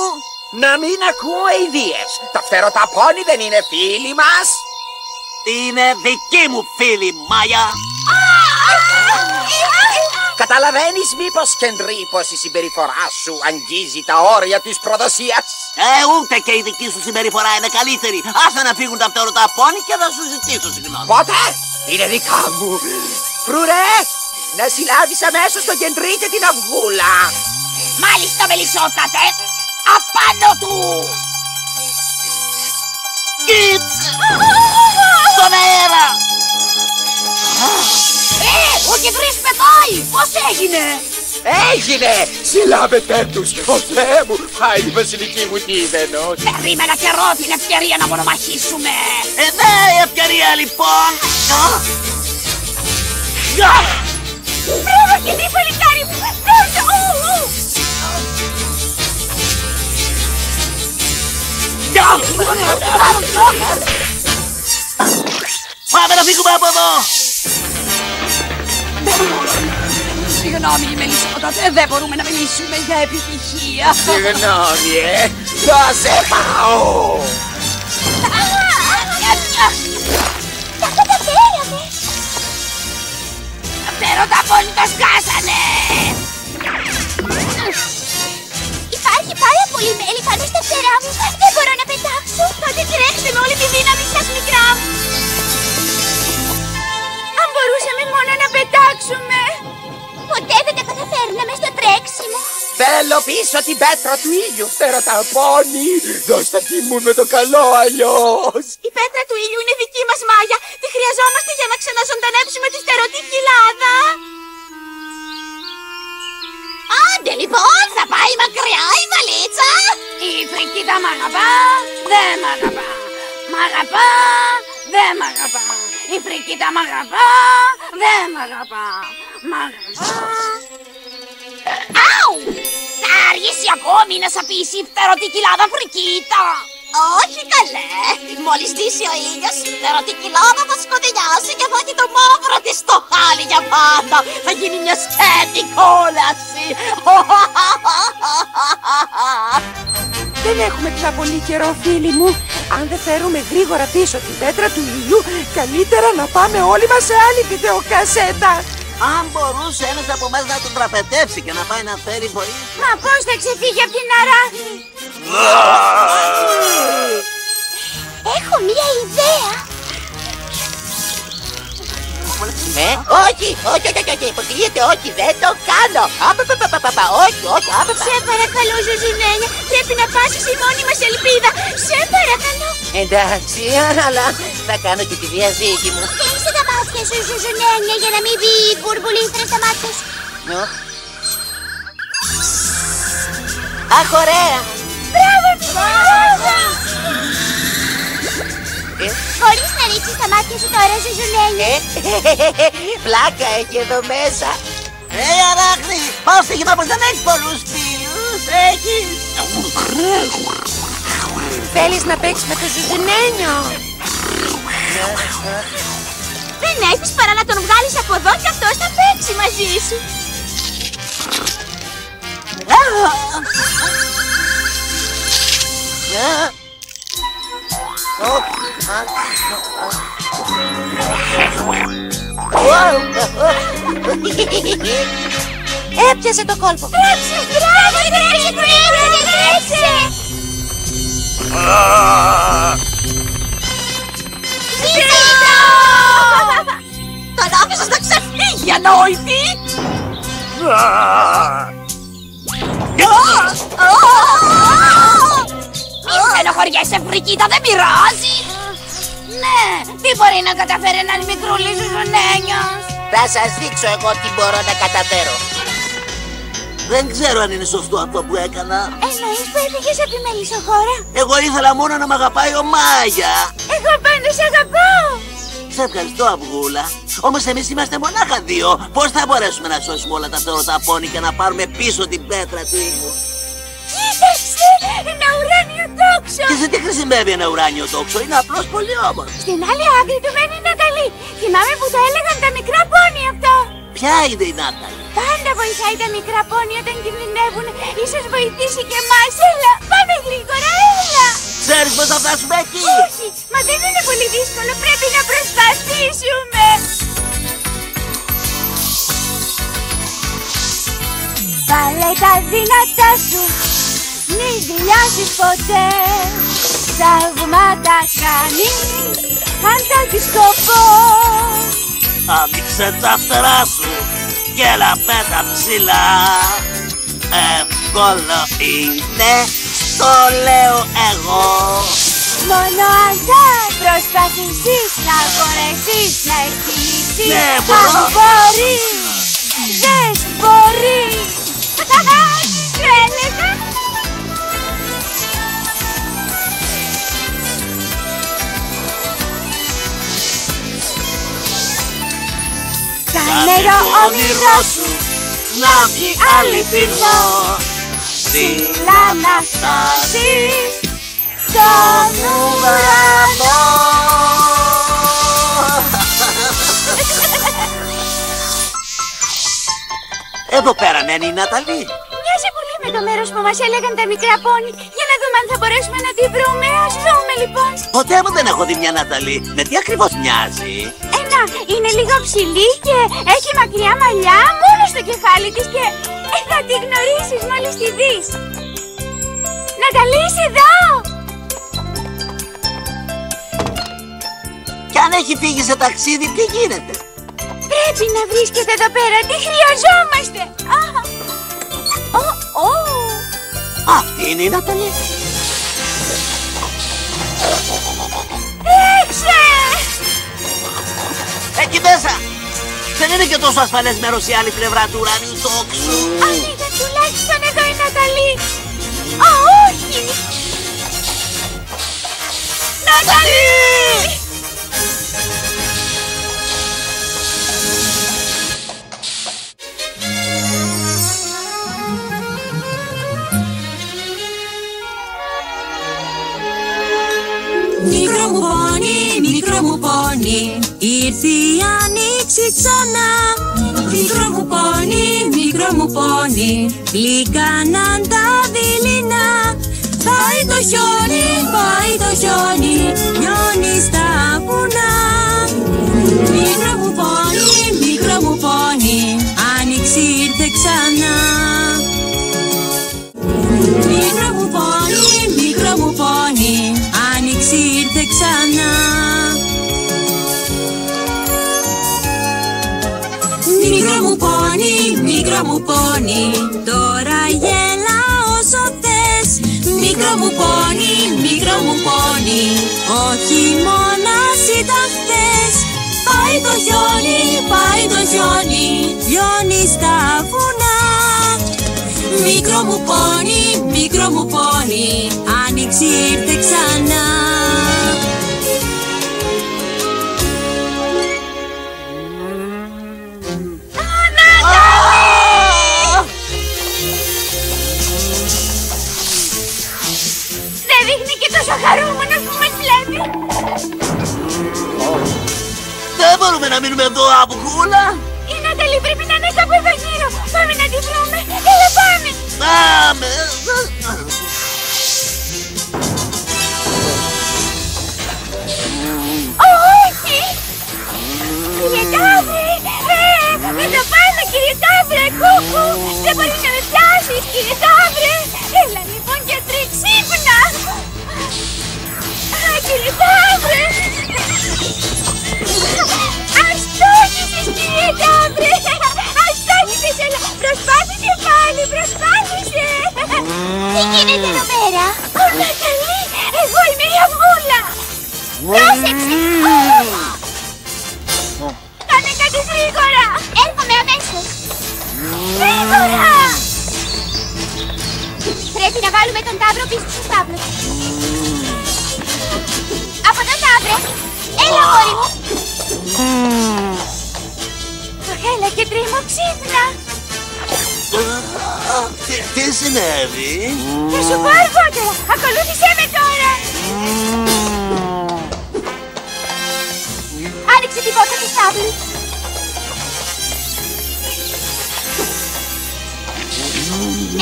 Να μην ακούω ιδίες. Τα φτεροταπώνη δεν είναι φίλοι μας. Είναι δική μου φίλη, Μάγια. Καταλαβαίνεις μήπως, Κεντρί, πως η συμπεριφορά σου αγγίζει τα όρια της προδοσίας? Ούτε και η δική σου συμπεριφορά είναι καλύτερη. Άσε να φύγουν τα φτεροταπώνη και θα σου ζητήσω συγγνώμη. Πότε? Είναι δικά μου. Φρουρέ, να συλλάβεις αμέσως τον Κεντρί και την Αυγούλα. Μάλιστα, Μελισσότατε. Απάνω του! Κιτς! Στον αέρα! Ο Κεντρής πετάει! Πώς έγινε? Έγινε! Συλλάβετε τους! Ο Θεέ μου! Πάει η βασιλική μου τίδενος! Περίμενα καιρό την ευκαιρία να μονομαχήσουμε! Ναι, η ευκαιρία λοιπόν! Μπράβο, Κεντρί, παλικάρι μου! Πάμε να φύγουμε από εδώ! Συγγνώμη, Μελισσότατε, δεν μπορούμε να μιλήσουμε για επιτυχία. Συγγνώμη, θα σε πάω! Τα καταφέραμε! Τα φτεροταπώνη το σκάσανε! Υπάρχει πάρα πολύ μέλι πάνω στα φτερά μου. Δεν μπορώ να πετάξω. Τότε τρέξτε με όλη τη δύναμη σας, μικρά μου. Αν μπορούσαμε μόνο να πετάξουμε. Ποτέ δεν τα καταφέρναμε στο τρέξιμο. Θέλω πίσω την πέτρα του ήλιου, φτεροταπώνη! Δώστε τη μου με το καλό αλλιώς! Η πέτρα του ήλιου είναι δική μας, Μάγια. Τη χρειαζόμαστε για να ξαναζωντανέψουμε τη φτερωτή κοιλάδα. Άντε λοιπόν, θα πάει μακριά η βαλίτσα! Η φρικίδα μ' αγαπά, δεν μ' αγαπά. Μ' αγαπά, δεν μ' αγαπά. Η φρικίδα μ' αγαπά, δεν μ' αγαπά. Μ' αγαπά. Αου! Θα αργήσει ακόμη να σαπίσει η φτερωτή κοιλάδα φρικίτα. Όχι καλέ, μόλις δύσει ο ήλιος η φτερωτή κοιλάδα θα σκοτεινιάσει και θα έχει το μαύρο της το χάλι για πάντα. Θα γίνει μια σκέτη κόλαση. Δεν έχουμε πια πολύ καιρό, φίλοι μου. Αν δεν φέρουμε γρήγορα πίσω την πέτρα του ήλιου, καλύτερα να πάμε όλοι μας σε άλλη βιντεοκασέτα. Αν μπορούσε ένας από εμάς να τον τραπετεύσει και να πάει να φέρει βοήθεια. Μα πώς θα ξεφύγει από την αράχνη? Έχω μία ιδέα. Όχι, υποκλείεται, όχι, δεν το κάνω. Όχι. Σε παρακαλώ, Ζουζουνένια, πρέπει να πάσεις η μόνη μας ελπίδα. Σε παρακαλώ. Εντάξει, αλλά θα κάνω και τη διαδίκη μου. Κλείσε τα μάτια σου, Ζουζουνένια, για να μην μπει η μπουρμπουλήθρα στα μάτια σου. Αχ, ωραία. Μπράβο! Μπορείς να ρίξεις τα μάτια σου τώρα, Ζουζουνένια. Πλάκα έχει εδώ μέσα. Αράχνη, πώς θυμάμαι πως δεν έχεις πολλούς φίλους, έχεις. Θέλεις να παίξεις με το Ζουζουνένιο? Δεν έχεις παρά να τον βγάλεις από εδώ και αυτός θα παίξει μαζί σου. Έπιασε το κόλπο. Τρέξε! Τον άφησες να ξεφύγει, ανόητη! Μην στενοχωριέσαι, φρικίτα, δεν πειράζει! Ναι, τι μπορεί να καταφέρει ένας μικρούλης Ζουζουνένιος? Θα σας δείξω εγώ τι μπορώ να καταφέρω. Δεν ξέρω αν είναι σωστό αυτό που έκανα. Εννοείς που έφυγες από τη μελισσοχώρα? Εγώ ήθελα μόνο να μ' αγαπάει ο Μάγια. Εγώ πάντα σ' αγαπάω. Σε ευχαριστώ, Αυγούλα. Όμως εμείς είμαστε μονάχα δύο. Πώς θα μπορέσουμε να σώσουμε όλα τα φτεροταπώνη και να πάρουμε πίσω την πέτρα του ήλιου? τόξο. Και σε τι χρησιμεύει ένα ουράνιο τόξο, είναι απλώς πολύ όμορφο. Στην άλλη άκρη του μένει η Ναταλή. Θυμάμαι που το έλεγαν τα μικρά πόνι αυτό. Ποια είναι η Νάταλη? Πάντα βοηθάει τα μικρά πόνι όταν κινδυνεύουν. Ίσως βοηθήσει και εμάς. Έλα, πάμε γρήγορα, έλα. Ξέρεις πως θα φτάσουμε εκεί? Όχι, μα δεν είναι πολύ δύσκολο. Πρέπει να προσπαθήσουμε. Βάλε τα δυνατά σου, μη δηλιάσεις ποτέ. Θαύματα κάνεις, αν τα έχεις σκοπό. Άνοιξε τα φτερά σου και έλα πέτα ψηλά. Εύκολο είναι, στο λέω εγώ. Μόνο αν θα προσπαθήσεις να μπορέσεις να εκτιμήσεις. Ναι, αν μπορώ. μπορείς, δεν μπορείς. Σου έλεγα. Κάνε το όνειρό σου να βγει αληθινό. ψηλά να φτάσεις στον ουρανό. Εδώ πέρα μένει η Ναταλή. Μοιάζει πολύ με το μέρος που μας έλεγαν τα μικρά πόνι. Για να δούμε αν θα μπορέσουμε να τη βρούμε. Ας δούμε λοιπόν. Ποτέ μου δεν έχω δει μια Ναταλή. Με τι ακριβώς μοιάζει? Είναι λίγο ψηλή και έχει μακριά μαλλιά μόνο στο κεφάλι της και θα τη γνωρίσεις μόλις τη δεις. Ναταλή, είσαι εδώ! Κι αν έχει φύγει σε ταξίδι, τι γίνεται? Πρέπει να βρίσκεται εδώ πέρα, τι χρειαζόμαστε! Αυτή είναι η Ναταλή. Έξε! Εκεί μέσα! Δεν είναι και τόσο ασφαλές μέρος η άλλη πλευρά του ουρανίου τόξου. Αν ήταν τουλάχιστον εδώ η Ναταλή! Όχι! Ναταλή! Μικρό μου πόνι, ήρθε η άνοιξη ξανά. Μικρό μου πόνι, γλυκάναν τα δειλινά. Πάει το χιόνι, λιώνει στα βουνά. Μικρό μου πόνι, άνοιξη ήρθε ξανά. Μικρό μου πόνι, άνοιξη ήρθε ξανά. Μικρό μου πόνι, τώρα γέλα όσο θες. Μικρό μου πόνι, όχι μόνας ήταν χθες. Πάει το χιόνι, λιώνει στα βουνά. Μικρό μου πόνι, άνοιξη ήρθε ξανά. Δεν δείχνει και τόσο χαρούμενος που μας βλέπει. Δεν μπορούμε να μείνουμε εδώ, Αυγούλα. Η Ναταλή πρέπει να είναι κάπου εδώ γύρω. Πάμε να τη βρούμε. Έλα πάμε. Πάμε. Όχι. Κύριε Ταύρε. Εδώ πάνω κύριε Ταύρε. Κούκου. Δεν μπορείς να με πιάσεις κύριε Ταύρε. Έλα λοιπόν γιατρέ ξύπνα. Κύριε Ταύρε. Αστόχησες κύριε Ταύρε. Αστόχησες, έλα. Προσπάθησε πάλι, προσπάθησε. Τι γίνεται εδώ πέρα? Ω Ναταλή, εγώ είμαι η Αυγούλα. Πρόσεξε. Κάνε κάτι γρήγορα. Έρχομαι αμέσως. Γρήγορα. Πρέπει να βάλουμε τον Ταύρο πίσω στο στάβλο. Από τον Ταύρε. Έλα αγόρι μου. Έλα και τρίμω ξύπνα. Τι συνέβη? Θα σου πω αργότερα. Ακολούθησέ με τώρα. τίποτα στη στάβλη.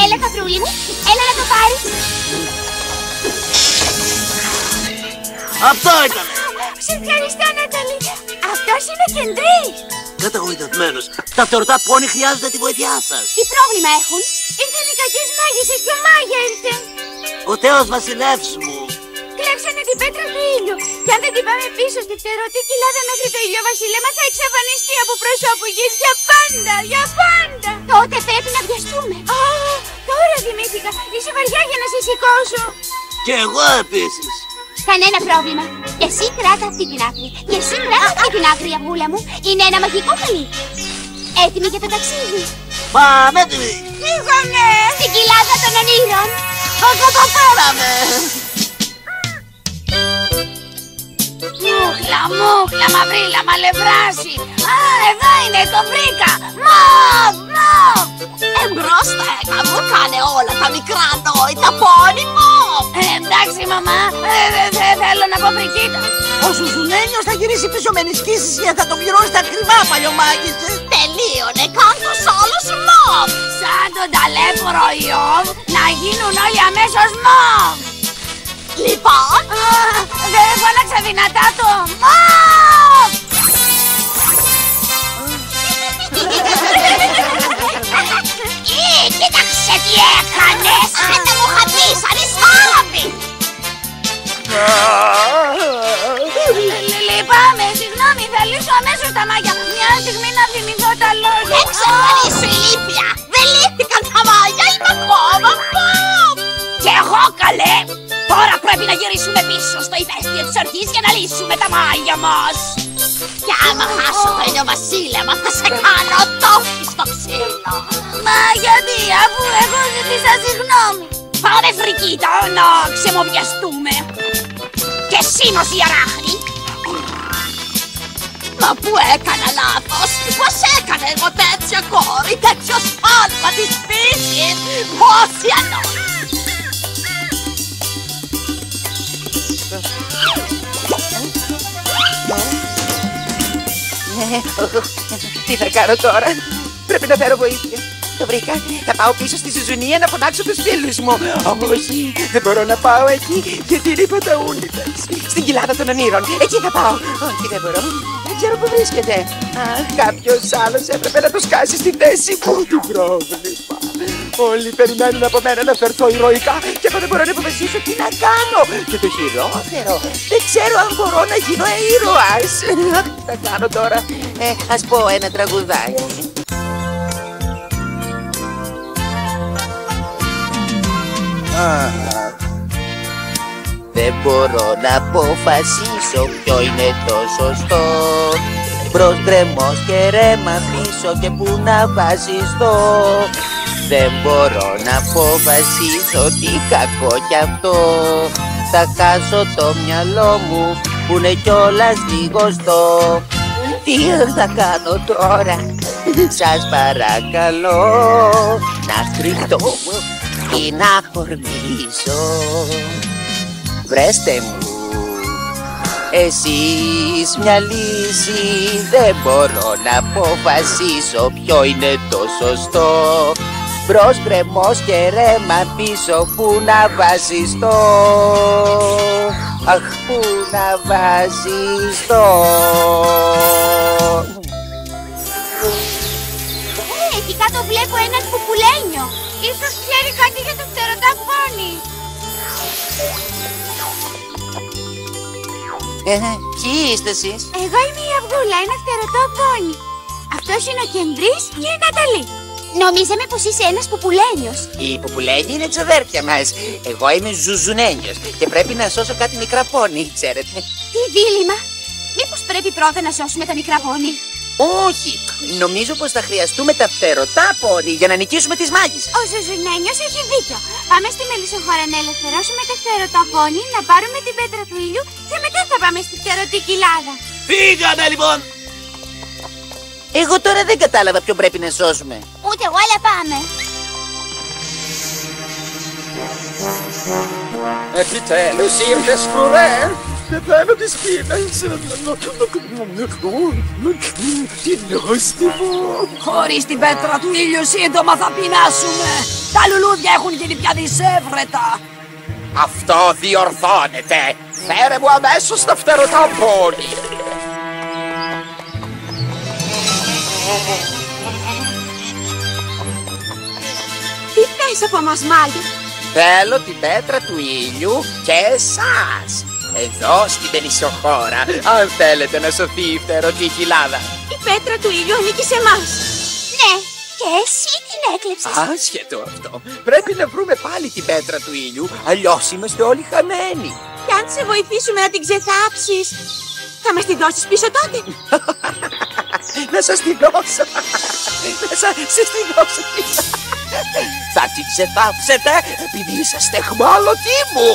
Έλα, Καπρούλη μου, έλα να το πάρεις. Αυτό ήταν! Σε ευχαριστώ, Ναταλή. Αυτός είναι ο Κεντρής. Καταγοητευμένος. Τα φτερωτά πόνι χρειάζονται τη βοήθειά σας. Τι πρόβλημα έχουν? Ήρθαν οι κακές μάγισσες και ο Μάγια ήρθε. Ο Θεός βασιλεύς μου. Κλέψανε την πέτρα του ήλιου. Και αν δεν την πάμε πίσω στη φτερωτή κοιλάδα μέχρι το ηλιοβασίλεμα θα εξαφανιστεί από προσώπου γης για πάντα, για πάντα. Τότε πρέπει να βιαστούμε. Τώρα θυμήθηκα. Είσαι βαριά για να σε σηκώσω. Και εγώ επίσης. Κανένα πρόβλημα. Εσύ κράτα αυτή την άκρη. Και εσύ κράτα αυτή την άκρη, αυγούλα μου. Είναι ένα μαγικό καλή. Έτοιμη για το ταξίδι. Πάμε έτοιμοι. Φύγαμε. Στην κοιλάδα των ονείρων. Το καταφέραμε. Μούχλα, μούχλα, μαυρίλα, μαλευράση. Εδώ είναι, το βρήκα. Μοβ, μοβ. Εμπρός μου κάνε όλα τα μικρά νόητα πόνι μου. Εντάξει, μαμά, δεν θέλω να πω φρικίτα. Ο Ζουζουνένιος θα γυρίσει πίσω με ενισχύσεις και θα το πληρώσει τα ακριβά, παλιωμάκησε. Τελείωνε, κάν τους όλους μοβ. Σαν τον ταλέπορο Ιώβ, να γίνουν όλοι αμέσως μοβ. Λοιπόν, δεν φώναξα δυνατά το μοβ. Κοίταξε τι έκανες. Δεν μου είχα πει, σαν ισχάλαπη. Λυπάμαι, συγγνώμη, θα λύσω αμέσως τα μάγια. Μια στιγμή να θυμηθώ τα λόγια. Εξαφανίσου ηλίθεια. Δεν λύθηκαν τα μάγια, είμαι ακόμα μοβ. Κι εγώ καλέ. Τώρα πρέπει να γυρίσουμε πίσω στο ηφαίστειο της αρχής για να λύσουμε τα μάγια μας. Κι άμα χάσω το ηλιοβασίλεμα θα σε κάνω τόφι στο ξύλο. Μα γιατί, αφού εγώ ζήτησα συγγνώμη. Πάμε φρικίτα να ξεμοβιαστούμε. Και εσύ Νοσιαράχνη. Μα που έκανα λάθος. Πώς έκανα εγώ τέτοια κόρη, τέτοιο σφάλμα της φύσης. Μόσιανο. Τι θα κάνω τώρα? Πρέπει να φέρω βοήθεια. Το βρήκα. Θα πάω πίσω στη Ζουζουνία να φωνάξω τους φίλους μου. Όχι, δεν μπορώ να πάω εκεί γιατί είναι υποταούνιτας. Στην κοιλάδα των ονείρων. Εκεί θα πάω. Όχι, δεν μπορώ. Δεν ξέρω που βρίσκεται. Κάποιος άλλος έπρεπε να το σκάσει στη θέση μου. Τι πρόβλημα. Όλοι περιμένουν από μένα να φερθώ ηρωικά και εγώ δεν μπορώ να υπομεσίσω τι να κάνω. Και το χειρότερο, δεν ξέρω αν μπορώ να γίνω ήρωας. Τι θα κάνω τώρα? Ας πω ένα τραγουδάκι. Δεν μπορώ να αποφασίσω ποιο είναι το σωστό. Μπρος γκρεμός και ρέμα πίσω και που να βασιστώ. Δεν μπορώ να αποφασίσω τι κακό κι αυτό. Θα χάσω το μυαλό μου που είναι κιόλας λιγοστό. Τι θα κάνω τώρα? Σας παρακαλώ να κρυφτώ ή να χορμήσω. Βρέστε μου εσείς μια λύση. Δεν μπορώ να αποφασίσω ποιο είναι το σωστό. Μπρος γκρεμός και ρέμα πίσω που να βασιστώ. Αχ, που να βασιστώ. Εκεί κάτω βλέπω έναν κουκουλένιο. Ίσως ξέρει κάτι για το φτερωτά πόνι. Ποιοι είστε εσείς? Εγώ είμαι η Αυγούλα, ένα φτερωτό πόνι. Αυτός είναι ο Κεντρής και η Ναταλή. Νομίζαμε πως είσαι ένας πουπουλένιος. Οι πουπουλένοι είναι ξαδέρφια μας. Εγώ είμαι Ζουζουνένιος και πρέπει να σώσω κάτι μικρά πόνι, ξέρετε. Τι δίλημμα. Μήπως πρέπει πρώτα να σώσουμε τα μικρά πόνι? Όχι, νομίζω πως θα χρειαστούμε τα φτερωτά πόνι για να νικήσουμε τις μάγισσες. Ο Ζουζουνένιος έχει δίκιο. Πάμε στη Μελισσοχώρα να ελευθερώσουμε τα φτερωτά πόνι, να πάρουμε την πέτρα του ήλιου και μετά θα πάμε στη φτερωτή κοιλάδα. Φύγαμε λοιπόν. Εγώ τώρα δεν κατάλαβα ποιον πρέπει να σώσουμε. Ούτε εγώ, αλλά πάμε. Επιτέλους ήρθες, φρουρέ. πεθαίνω της πείνας. Τι νόστιμο. Χωρίς την πέτρα του ήλιου σύντομα θα πεινάσουμε. Τα λουλούδια έχουν γίνει πια δυσέβρετα. Αυτό διορθώνεται. Φέρε μου αμέσως το φτεροταμπόνι. Τι θες από μας, Μάγια? Θέλω την πέτρα του ήλιου και εσάς. Εδώ στην Μελισσοχώρα, αν θέλετε να σωθεί η φτερωτή κοιλάδα. Η πέτρα του ήλιου ανήκει σε εμάς. Ναι, και εσύ την έκλεψες. Άσχετο αυτό. Πρέπει να βρούμε πάλι την πέτρα του ήλιου, αλλιώς είμαστε όλοι χαμένοι. Και αν σε βοηθήσουμε να την ξεθάψεις, θα μας την δώσεις πίσω τότε? Να σας την δώσω. Να σας την δώσω. Θα την ξεθάψετε επειδή είσαστε αιχμάλωτοι μου.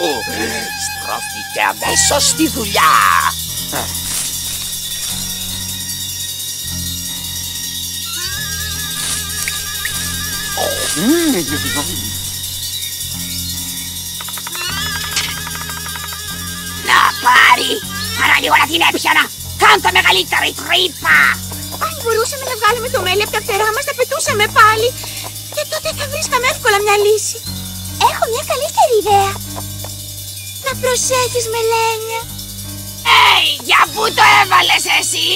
Στρώθηκε αμέσως στη δουλειά. Να πάρει! Παραλίγο να την έπιανα! Κάντε μεγαλύτερη τρύπα! Αν μπορούσαμε να βγάλουμε το μέλι από τα φτερά μας, θα πετούσαμε πάλι. Και τότε θα βρίσκαμε εύκολα μια λύση. Έχω μια καλύτερη ιδέα. Να προσέχεις, Μελένια. Για πού το έβαλες εσύ,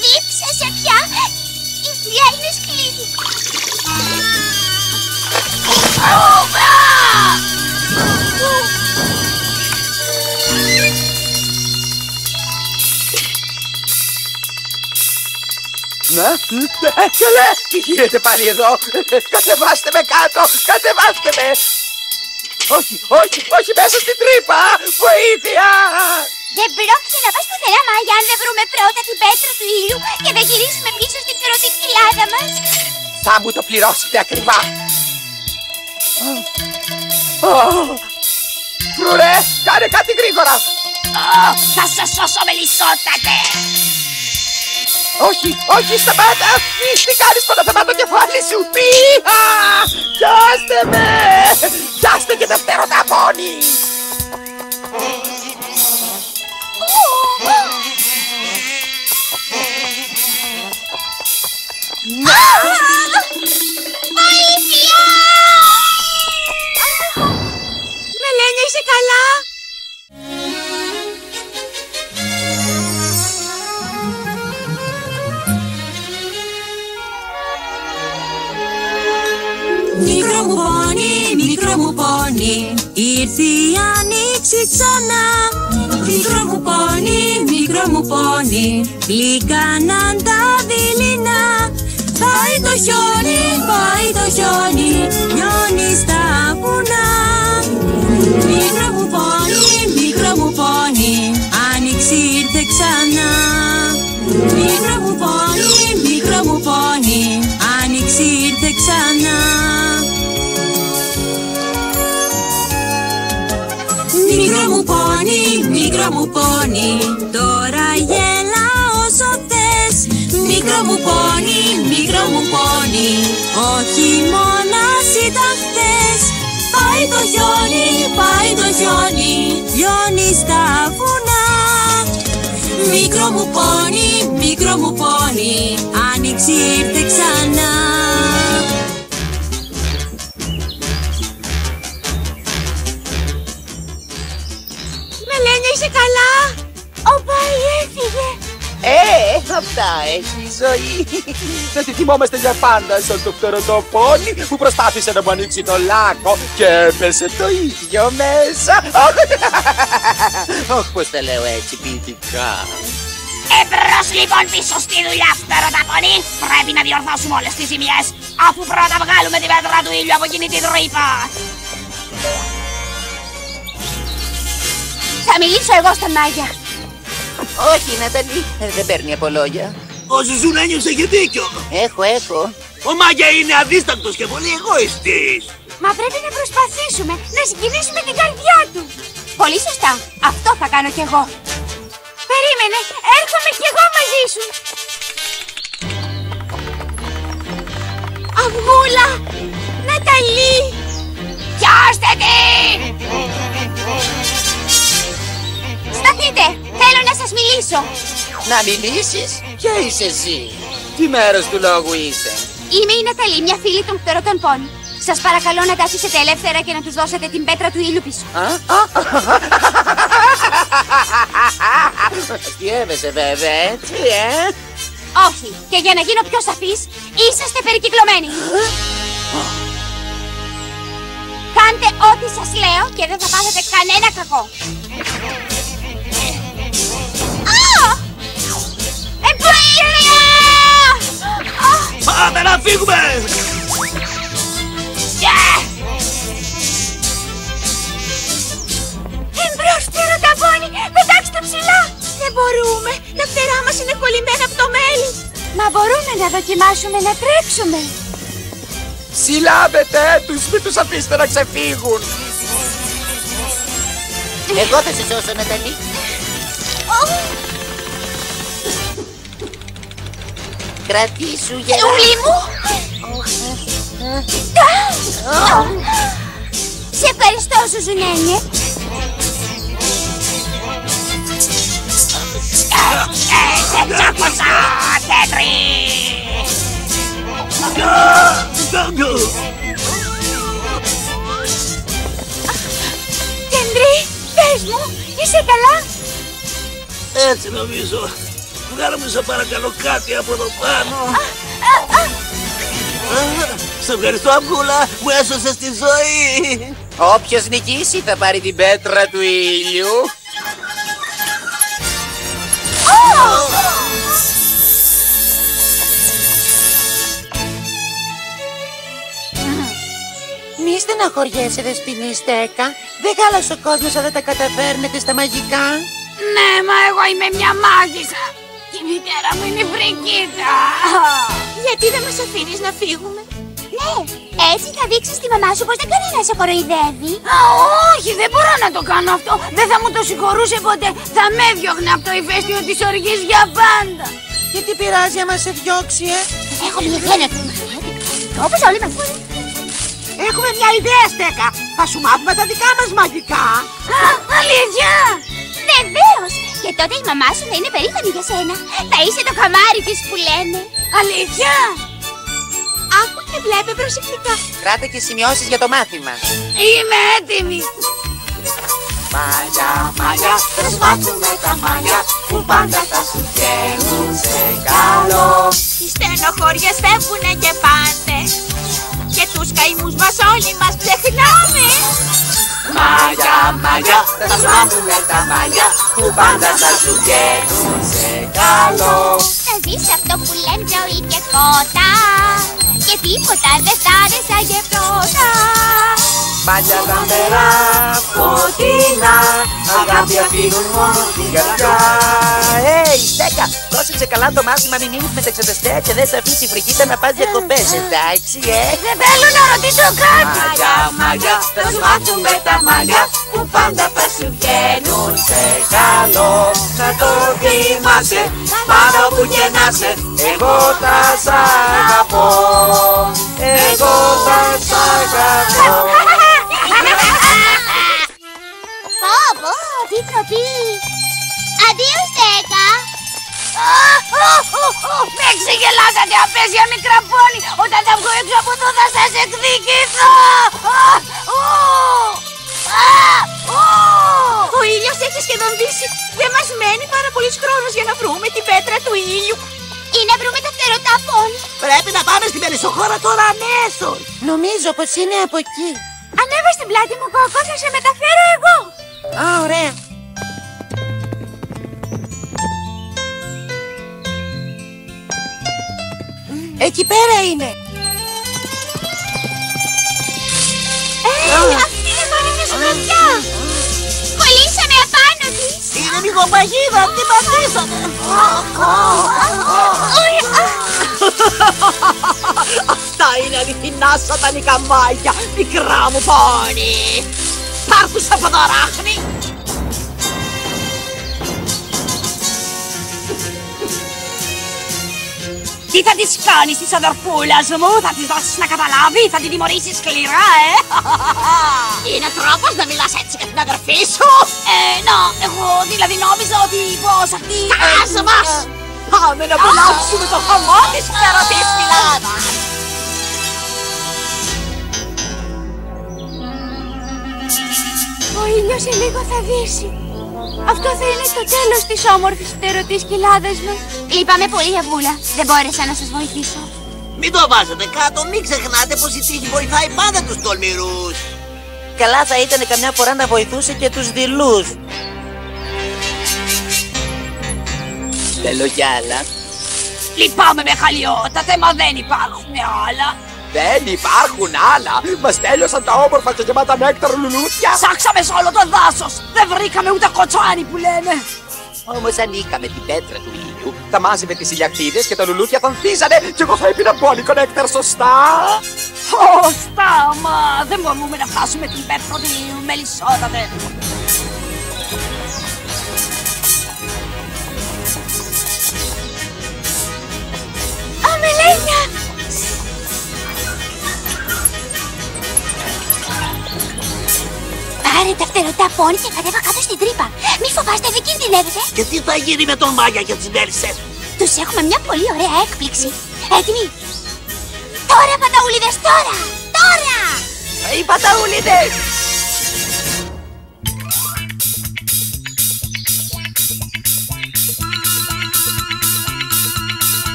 Δίψασε πια. Η δουλειά είναι σκληρή. Καλέ, τι γίνεται πάλι εδώ. Κατεβάστε με κάτω, κατεβάστε με. Όχι μέσα στην τρύπα. Βοήθεια. Δεν πρόκειται να πας πουθενά, Μάγια, αν δεν βρούμε πρώτα την πέτρα του ήλιου και δεν γυρίσουμε πίσω στην φτερωτή κοιλάδα μας. Θα μου το πληρώσετε ακριβά. Φρουρέ, κάνε κάτι γρήγορα. Θα σε σώσω, μελισσότατε! Όχι, σταμάτα! Τι κάνεις πρώτα, θα το κεφάλι σου! Πιάστε με! Πιάστε και το φτεροταμπόνι! Βοήθεια! Μελένια, είσαι καλά? Μικρό μου πόνι, ήρθε η άνοιξη ξανά. Μικρό μου πόνι, γλυκάναν τα δειλινά. Πάει το χιόνι, λιώνει στα βουνά. Μικρό μου πόνι, άνοιξη ήρθε ξανά. Μικρό μου πόνι, άνοιξη ήρθε ξανά. Μικρό μου πόνι, τώρα γέλα όσο θες. Μικρό μου πόνι, όχι μόνας ήταν χθες. Πάει το χιόνι, λιώνει στα βουνά. Μικρό μου πόνι, άνοιξη ήρθε ξανά. Μελένια, είσαι καλά? Ο Πάι έφυγε. Αυτά έχει η ζωή. Θα τη θυμόμαστε για πάντα σαν το φτεροταμπόνι που προσπάθησε να μου ανοίξει το λάκκο και έπεσε το ίδιο μέσα. Όχι, πώς τα λέω έτσι ποιητικά. Εμπρός λοιπόν πίσω στη δουλειά, φτεροταμπόνι! Πρέπει να διορθώσουμε όλες τις ζημιές, αφού πρώτα βγάλουμε την πέτρα του ήλιου από εκείνη την τρύπα. Θα μιλήσω εγώ στον Μάγια. Όχι, Ναταλή, δεν παίρνει από λόγια. Ο Ζουζούν ένιωσε και δίκιο. Έχω. Ο Μάγια είναι αδίστακτος και πολύ εγωιστής. Μα πρέπει να προσπαθήσουμε να συγκινήσουμε την καρδιά του. Πολύ σωστά. Αυτό θα κάνω κι εγώ. Περίμενε, έρχομαι κι εγώ μαζί σου. Αυγούλα, Ναταλή, Πιάστε τη! Να μιλήσεις? Ποια είσαι εσύ? Τι μέρος του λόγου είσαι? Είμαι η Ναταλή, μια φίλη των φτερωτών πόνι. Σας παρακαλώ να τα αφήσετε ελεύθερα και να τους δώσετε την πέτρα του ήλιου πίσω. Αστιεύεσαι βέβαια, έτσι, Όχι, και για να γίνω πιο σαφής, είσαστε περικυκλωμένοι. Κάντε ό,τι σας λέω και δεν θα πάθετε κανένα κακό. Πάμε να φύγουμε! Εμπρός, φτερωταπώνη, πετάξτε ψηλά! Δεν μπορούμε, τα φτερά μας είναι κολλημένα από το μέλι. Μα μπορούμε να δοκιμάσουμε να τρέξουμε. Συλλάβετε τους, μην τους αφήσετε να ξεφύγουν. Εγώ θα σε σώσω, Ναταλή. Κρατήσου για... Ουλή μου! Σε ευχαριστώ, Ζουζουνένιε. Σε τσάκωσα, τέτρι! Κεντρί, πες μου, είσαι καλά? Έτσι νομίζω. Βγάλε μου σε παρακαλώ κάτι από εδώ πάνω. Σε ευχαριστώ, Αυγούλα, μου έσωσες τη ζωή. Όποιος νικήσει θα πάρει την πέτρα του ήλιου. Μη στεναχωριέσαι, Δεσποινιστέκα. Δεν χάλασε ο κόσμος αν δεν τα καταφέρνετε στα μαγικά. Ναι, μα εγώ είμαι μια μάγισσα. Και η μητέρα μου είναι φρικίτα. Γιατί δεν μας αφήνεις να φύγουμε? Ναι, έτσι θα δείξεις στη μαμά σου πως δεν κάνει να σε κοροϊδεύει. Όχι, δεν μπορώ να το κάνω αυτό. Δεν θα μου το συγχωρούσε ποτέ. Θα με έδιωχνε από το ηφαίστειο της οργής για πάντα. Και τι πειράζει άμα σε διώξει, Έχω μια ιδέα να πούμε. Όπως όλοι μας. Έχουμε μια ιδέα, Στέκα. Θα σου μάθουμε τα δικά μας μαγικά. Αλήθεια! Βεβαίως! Και τότε η μαμά σου θα είναι περήφανη για σένα. Θα είσαι το καμάρι της που λένε. Αλήθεια! Άκου και βλέπε προσεκτικά. Κράτα και σημειώσεις για το μάθημα. Είμαι έτοιμη. Μάγια, μάγια, θα σου μάθουμε τα μάγια που πάντα θα σου βγαίνουν σε καλό. Οι στενοχώριες φεύγουνε και πάνε. Και τους καημούς μας όλοι μας ξεχνάμε. Μάγια, μάγια, θα σου μάθουμε τα μάγια που πάντα θα σου βγαίνουν σε καλό. Θα ζεις αυτό που λένε ζωή και φώτα. Και τίποτα δεν θα είναι σαν γεφτότα. Μάγια λαμπερά, φωτεινά, αγάπη αφήνουν μόνο την καρδιά. Στέκα, πρόσεξε καλά το μάθημα, μην μείνεις μεταξωταστέα και δεν σε αφήσει η φρικίτα να πας διακοπές, εντάξει, Δεν θέλω να ρωτήσω κάτι. Μάγια, μάγια, θα σου μάθουμε τα μάγια που πάντα θα σου βγαίνουν σε καλό. Να το θυμάσαι, πάνω που και να σε, εγώ θα σ' αγαπώ. Εγώ θα σ' αγαπώ. Πω, τι τροπή. Αντίο, Στέκα. Με ξεγελάσατε, απέσια μικρά πόνη. Όταν θα βγω έξω από εδώ θα σας εκδικηθώ. Ο ήλιος έχει σχεδόν δύσει. Δεν μας μένει πάρα πολύς χρόνος για να βρούμε την πέτρα του ήλιου. Ή να βρούμε τα φτερωτά πόνι. Πρέπει να πάμε στην Περισσοχώρα τώρα αμέσως. Νομίζω πως είναι από εκεί. Ανέβα στην πλάτη μου, Κόκο, θα σε μεταφέρω εγώ. Α, ωραία. Εκεί πέρα είναι. Αυτή είναι μόνο μια σοκρατιά. Κολλήσαμε απάνω της. Είναι λίγο παγίδα, τι πατήσατε. Αυτά είναι αληθινά σατανικά μάγια, μικρά μου πόνι. Πάρ' τους από εδώ, ράχνη. Τι θα της κάνεις της αδερφούλας μου, θα της δώσεις να καταλάβει, θα την τιμωρήσεις σκληρά, Είναι τρόπος να μιλάς έτσι για την αδερφή σου. Να, εγώ δηλαδή νόμιζα ότι πως αυτή... Άσε μας! Πάμε να απολαύσουμε το χαμό της φτερωτής κοιλάδας. Ο ήλιος σε λίγο θα δύσει. Αυτό θα είναι το τέλος της όμορφης φτερωτής κοιλάδας μας. Λυπάμαι πολύ, Αβούλα. Δεν μπόρεσα να σας βοηθήσω. Μην το βάζετε κάτω, μην ξεχνάτε πως η τύχη βοηθάει πάντα τους τολμηρούς. Καλά θα ήταν καμιά φορά να βοηθούσε και τους δειλούς. Θέλω κι άλλα. Λυπάμαι με χαλιότατε, μα δεν υπάρχουν άλλα. Δεν υπάρχουν άλλα. Μας τέλειωσαν τα όμορφα και γεμάτα νέκταρο λουλούδια. Ψάξαμε σε όλο το δάσος. Δεν βρήκαμε ούτε κοτσάνι που λένε. Όμως ανοίκαμε την πέτρα του ήλιου, θα μάζευε τις ηλιακτίδες και τα λουλούδια θα ανθίζανε και εγώ θα έπινα μπόλικο νέκταρ, σωστά. Σωστά, μα δεν μπορούμε να φτάσουμε την πέτρα του ήλιου, μελισσότατε. Αμελένια! Πάρε τα φτερωτά πόνι και κατέβα κάτω στην τρύπα. Μη φοβάστε, δεν κινδυνεύετε. Και τι θα γίνει με τον Μάγια και τις μέλισσες? Τους έχουμε μια πολύ ωραία έκπληξη. Έτοιμοι? Τώρα, παταούλιδες, τώρα! Τώρα! Οι παταούλιδες!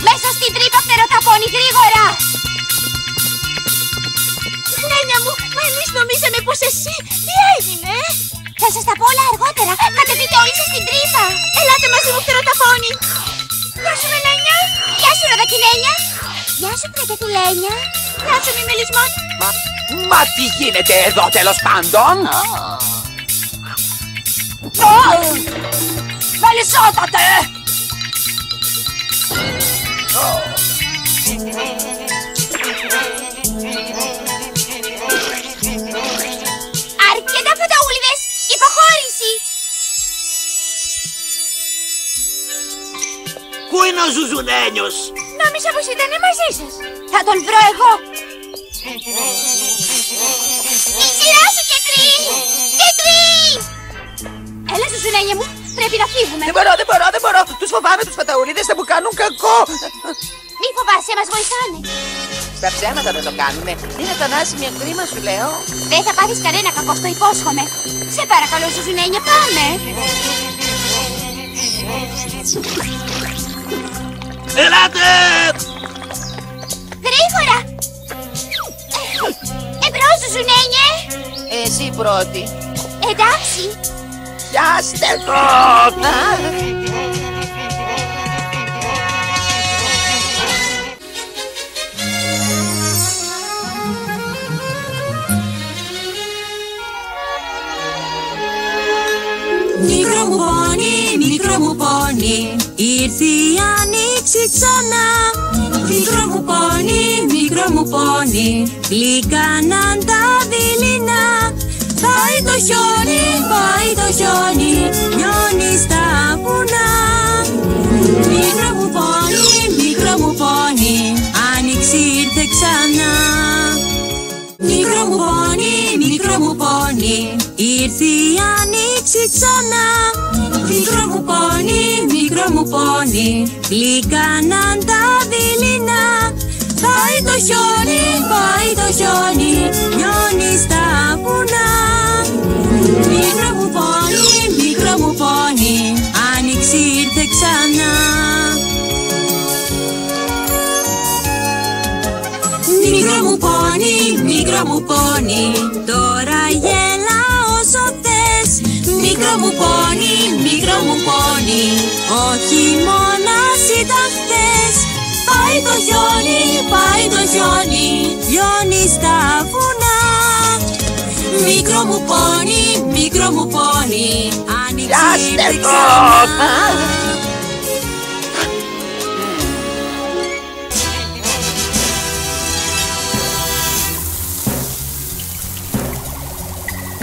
Μέσα στην τρύπα φτερωτά πόνι, γρήγορα! Λένια μου, μα εμείς νομίζαμε πως εσύ... Τι έγινε? Θα σας τα πω όλα αργότερα. Κατεβείτε όλοι σας στην τρύπα. Ελάτε μαζί μου, φτερωταφώνη. Γεια σου, Μελένια. Γεια σου, Ροδακινένια. Γεια σου, Πρετεφιλένια. Γεια σου, μη μελισμόν. Μα τι γίνεται εδώ τέλος πάντων? Μελισσότατε! Αρκετά φωταούλιδες! Υποχώρηση! Πού είναι ο Ζουζουνένιος? Νόμιζα πως ήταν μαζί σας. Θα τον βρω εγώ! Η σειρά σου, Κετρί! Κετρί! Έλα, Ζουζουνένια μου, πρέπει να φύγουμε. Δεν μπορώ. Τους φοβάμαι τους παταούλιδες, θα μου κάνουν κακό. Μη φοβάσαι, μας βοηθάνε. Στα ψέματα δεν το κάνουνε. Είναι θανάσιμη κρίμα, σου λέω. Δεν θα πάθεις κανένα κακό, στο υπόσχομαι. Σε παρακαλώ, Ζουζουνένια, πάμε. Ελάτε! Γρήγορα! Εμπρός, Ζουζουνένιε! Εσύ πρώτη. Εντάξει. Πιάστε το! Μικρό μου πόνι, ήρθε η άνοιξη ξανά. Μικρό μου πόνι, γλυκάναν τα δειλινά. Πάει το χιόνι, λιώνει στα βουνά. Μικρό μου πόνι, άνοιξη ήρθε ξανά. Μικρό μου πόνι, ήρθε η άνοιξη ξανά. Μικρό μου πόνι, γλυκάναν τα δειλινά. Πάει το χιόνι, λιώνει στα βουνά. Μικρό μου πόνι, άνοιξη ήρθε ξανά. Μικρό μου πόνι, τώρα γέλα όσο θες. Μικρό μου πόνι, όχι μόνας ήταν χθες. Πάει το χιόνι, λιώνει στα βουνά. Μικρό μου πόνι, άνοιξη ήρθε ξανά.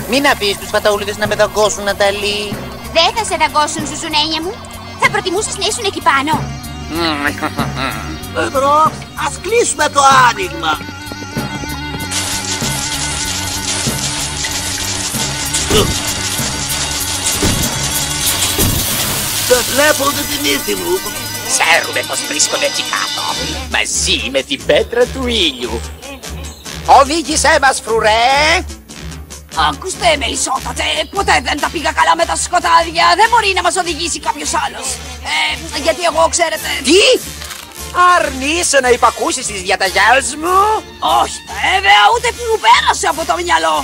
Μην αφήσεις τους παταούλιδες να με δαγκώσουν, Ναταλή. Δεν θα σε δαγκώσουν, Ζουζουνένια μου. Θα προτιμούσες να ήσουν εκεί πάνω? Μπρο, ας κλείσουμε το άνοιγμα. Δεν βλέπω ούτε την ήρθη μου. Ξέρουμε πως βρίσκονται εκεί κάτω, μαζί με την πέτρα του ήλιου. Οδήγησέ μας, φρουρέ! Ακούστε, Μελισσότατε, ποτέ δεν τα πήγα καλά με τα σκοτάδια. Δεν μπορεί να μας οδηγήσει κάποιος άλλος. Γιατί εγώ, ξέρετε... Τι! Αρνείσαι να υπακούσεις τις διαταγές μου? Όχι, βέβαια, ούτε που μου πέρασε από το μυαλό.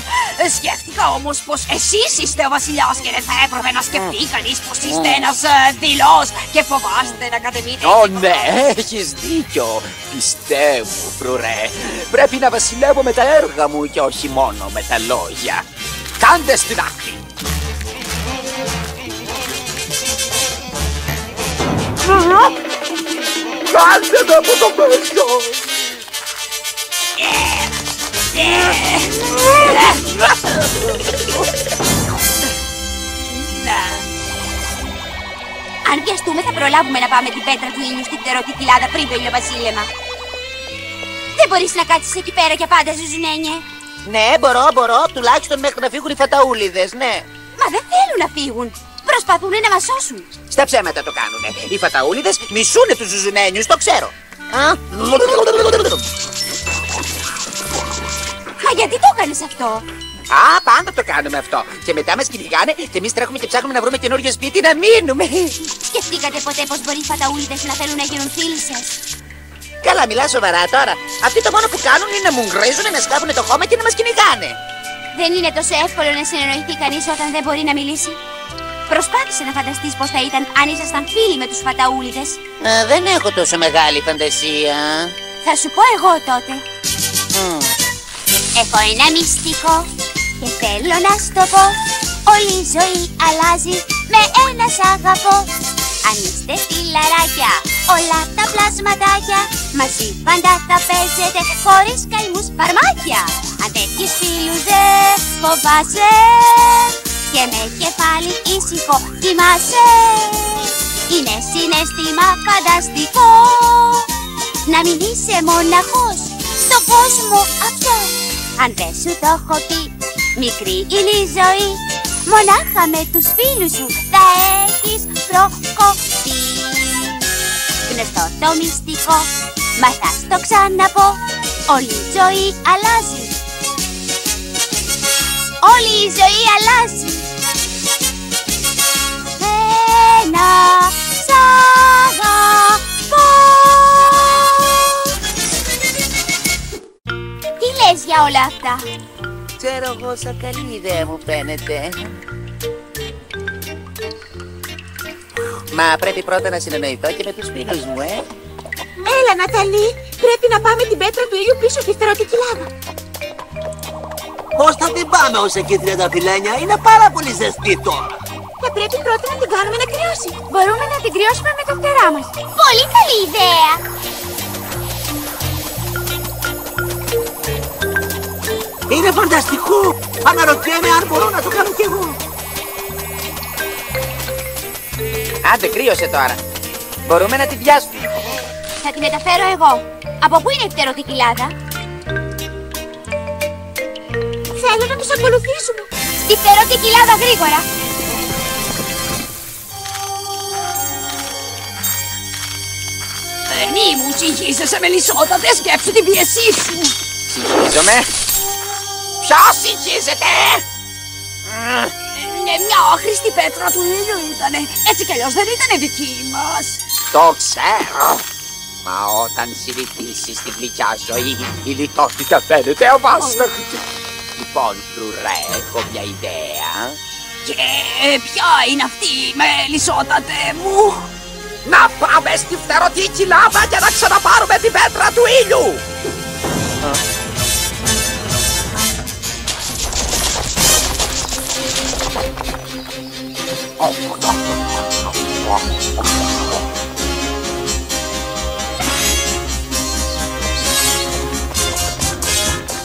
Σκέφτηκα όμως πως εσείς είστε ο βασιλιάς και δεν θα έπρεπε να σκεφτεί κανείς πως είστε ένας δειλός και φοβάστε να κατεβείτε. Ω ναι, έχεις δίκιο. Πιστεύω, φρουρέ. Πρέπει να βασιλεύω με τα έργα μου και όχι μόνο με τα λόγια. Κάντε στην άκρη. Κάντε με από το μέσο. Αν βιαστούμε θα προλάβουμε να πάμε την πέτρα του ήλιου στην φτερωτή κοιλάδα πριν το ηλιοβασίλεμα. Δεν μπορείς να κάτσεις εκεί πέρα για πάντα, Ζουζουνένιε. Ναι, μπορώ, τουλάχιστον μέχρι να φύγουν οι φαταούλιδες, ναι. Μα δεν θέλουν να φύγουν. Προσπαθούν να μας σώσουν. Στα ψέματα το κάνουνε. Οι φαταούλιδες μισούνε τους ζουζουνένιους, το ξέρω. Μα γιατί το έκανες αυτό? Α, πάντα το κάνουμε αυτό. Και μετά μας κυνηγάνε και εμείς τρέχουμε και ψάχνουμε να βρούμε καινούριο σπίτι να μείνουμε. Σκεφτήκατε ποτέ πως μπορεί οι φαταούλιδες να θέλουν να γίνουν φίλοι σας? Καλά, μιλά σοβαρά τώρα. Αυτοί το μόνο που κάνουν είναι να μου γκρίζουν, να σκάβουν το χώμα και να μας κυνηγάνε. Δεν είναι τόσο εύκολο να συνεννοηθεί κανείς όταν δεν μπορεί να μιλήσει. Προσπάθησε να φανταστείς πως θα ήταν αν ήσασταν φίλοι με τους φαταούλιδες. Δεν έχω τόσο μεγάλη φαντασία. Θα σου πω εγώ τότε. Έχω ένα μυστικό και θέλω να σου το πω. Όλη η ζωή αλλάζει με ένα σ' αγαπώ. Αν είστε φιλαράκια, όλα τα πλασματάκια μαζί πάντα θα παίζετε χωρίς καημούς φαρμάκια. Αν έχεις φίλους δεν φοβάσαι και με κεφάλι ήσυχο κοιμάσαι. Είναι συναίσθημα φανταστικό να μην είσαι μοναχός στον κόσμο αυτό. Αν δεν σου το έχω πει, μικρή είναι η ζωή. Μονάχα με τους φίλους σου θα έχεις προκοπή. Γνωστό το μυστικό, μα θα στο ξαναπώ. Όλη η ζωή αλλάζει. Όλη η ζωή αλλάζει. Ένα σ' αγαπώ. Τι λες για όλα αυτά? Ξέρω εγώ, σαν καλή ιδέα μου φαίνεται. Μα πρέπει πρώτα να συνεννοηθώ και με τους φίλους μου, Έλα, Ναταλή, πρέπει να πάμε την πέτρα του ήλιου πίσω στη φτερωτή κοιλάδα. Πώς θα την πάμε ως εκεί 30 φιλένια, είναι πάρα πολύ ζεστή τώρα. Θα πρέπει πρώτα να την κάνουμε να κρυώσει. Μπορούμε να την κρυώσουμε με τα φτερά μας. Πολύ καλή ιδέα. Είναι φανταστικό. Αναρωτιέμαι αν μπορώ να το κάνω κι εγώ. Άντε, κρύωσε τώρα. Μπορούμε να τη βιάσουμε. Θα τη μεταφέρω εγώ. Από πού είναι η φτερωτή κοιλάδα? Θέλω να τους ακολουθήσουμε. Στη φτερωτή κοιλάδα γρήγορα. Μη μου συγχύζεσαι, Μελισσότατε, σκέψου την πίεσή σου. Συγχύζομαι. Ποιος συγχύζεται? Μια άχρηστη πέτρα του ήλιου ήτανε. Έτσι κι αλλιώς δεν ήτανε δική μας. Το ξέρω. Μα όταν συνηθίσεις τη γλυκιά ζωή, η λιτότητα φαίνεται αβάσταχτη. Λοιπόν, φρουρέ, έχω μια ιδέα. Και ποια είναι αυτή, Μελισσότατε μου? Να πάμε στη φτερωτή κοιλάδα για να ξαναπάρουμε την πέτρα του ήλιου.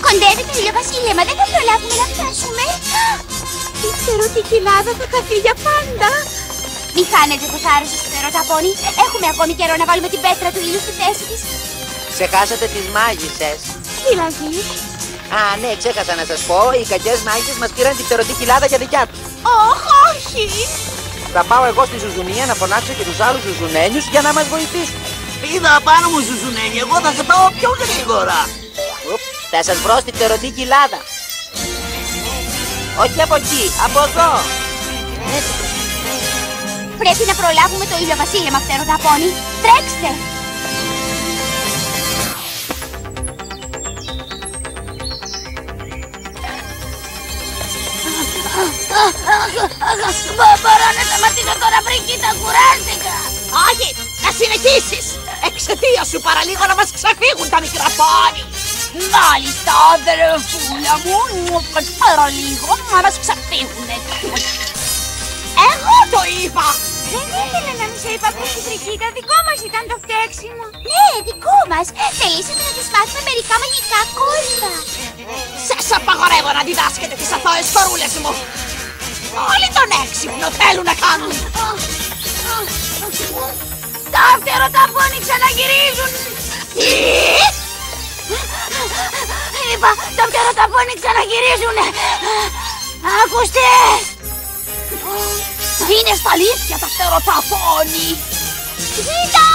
Κοντεύει το ηλιοβασίλεμα, δεν θα προλάβουμε να φτάσουμε. Η φτερωτή κοιλάδα θα χαθεί για πάντα. Μη χάνετε το θάρρος σας, Πτερωτά Πόνι. Έχουμε ακόμη καιρό να βάλουμε την πέτρα του ήλιου στη θέση της. Ξεχάσατε τις μάγισσες. Δηλαδή. Α, ναι, ξέχασα να σας πω. Οι κακές μάγισσες μας πήραν τη φτερωτή κοιλάδα για δικιά τους. Όχι. Θα πάω εγώ στη Ζουζουνία να φωνάξω και τους άλλους Ζουζουνένιους για να μας βοηθήσουν. Είδα πάνω μου, Ζουζουνένι, εγώ θα σε πάω πιο γρήγορα. Θα σας βρω στη φτερωτή κοιλάδα. Όχι από εκεί, από εδώ. Πρέπει να προλάβουμε το ηλιοβασίλεμα, Πτερωτά Πόνι. Τρέξτε. Μπορώ να σταματήσω τώρα, Βρικίτα, κουράστηκα. Όχι, να συνεχίσεις. Εξαιτίας σου παραλίγο να μας ξεφύγουν τα μικρά πόνι. Μάλιστα, αδερφούλα μου, παραλίγο να μας ξεφύγουνε. Εγώ το είπα. Δεν ήθελα να μην σε υπακούσει, Βρικίτα. Δικό μας ήταν το φταίξιμο. Ναι, δικό μας. Θελήσαμε να της μάθουμε μερικά μαγικά κόλπα. Σας απαγορεύω να διδάσκετε τις αθώες κορούλες μου. Όλοι τον έξυπνο θέλουν να κάνουν. Τα Πτερωτά Πόνι ξαναγυρίζουν. Τι? Είπα, τα Πτερωτά Πόνι ξαναγυρίζουν. Άκουστε. Είναι στα αλήθεια τα Πτερωτά Πόνι. Κοίτα!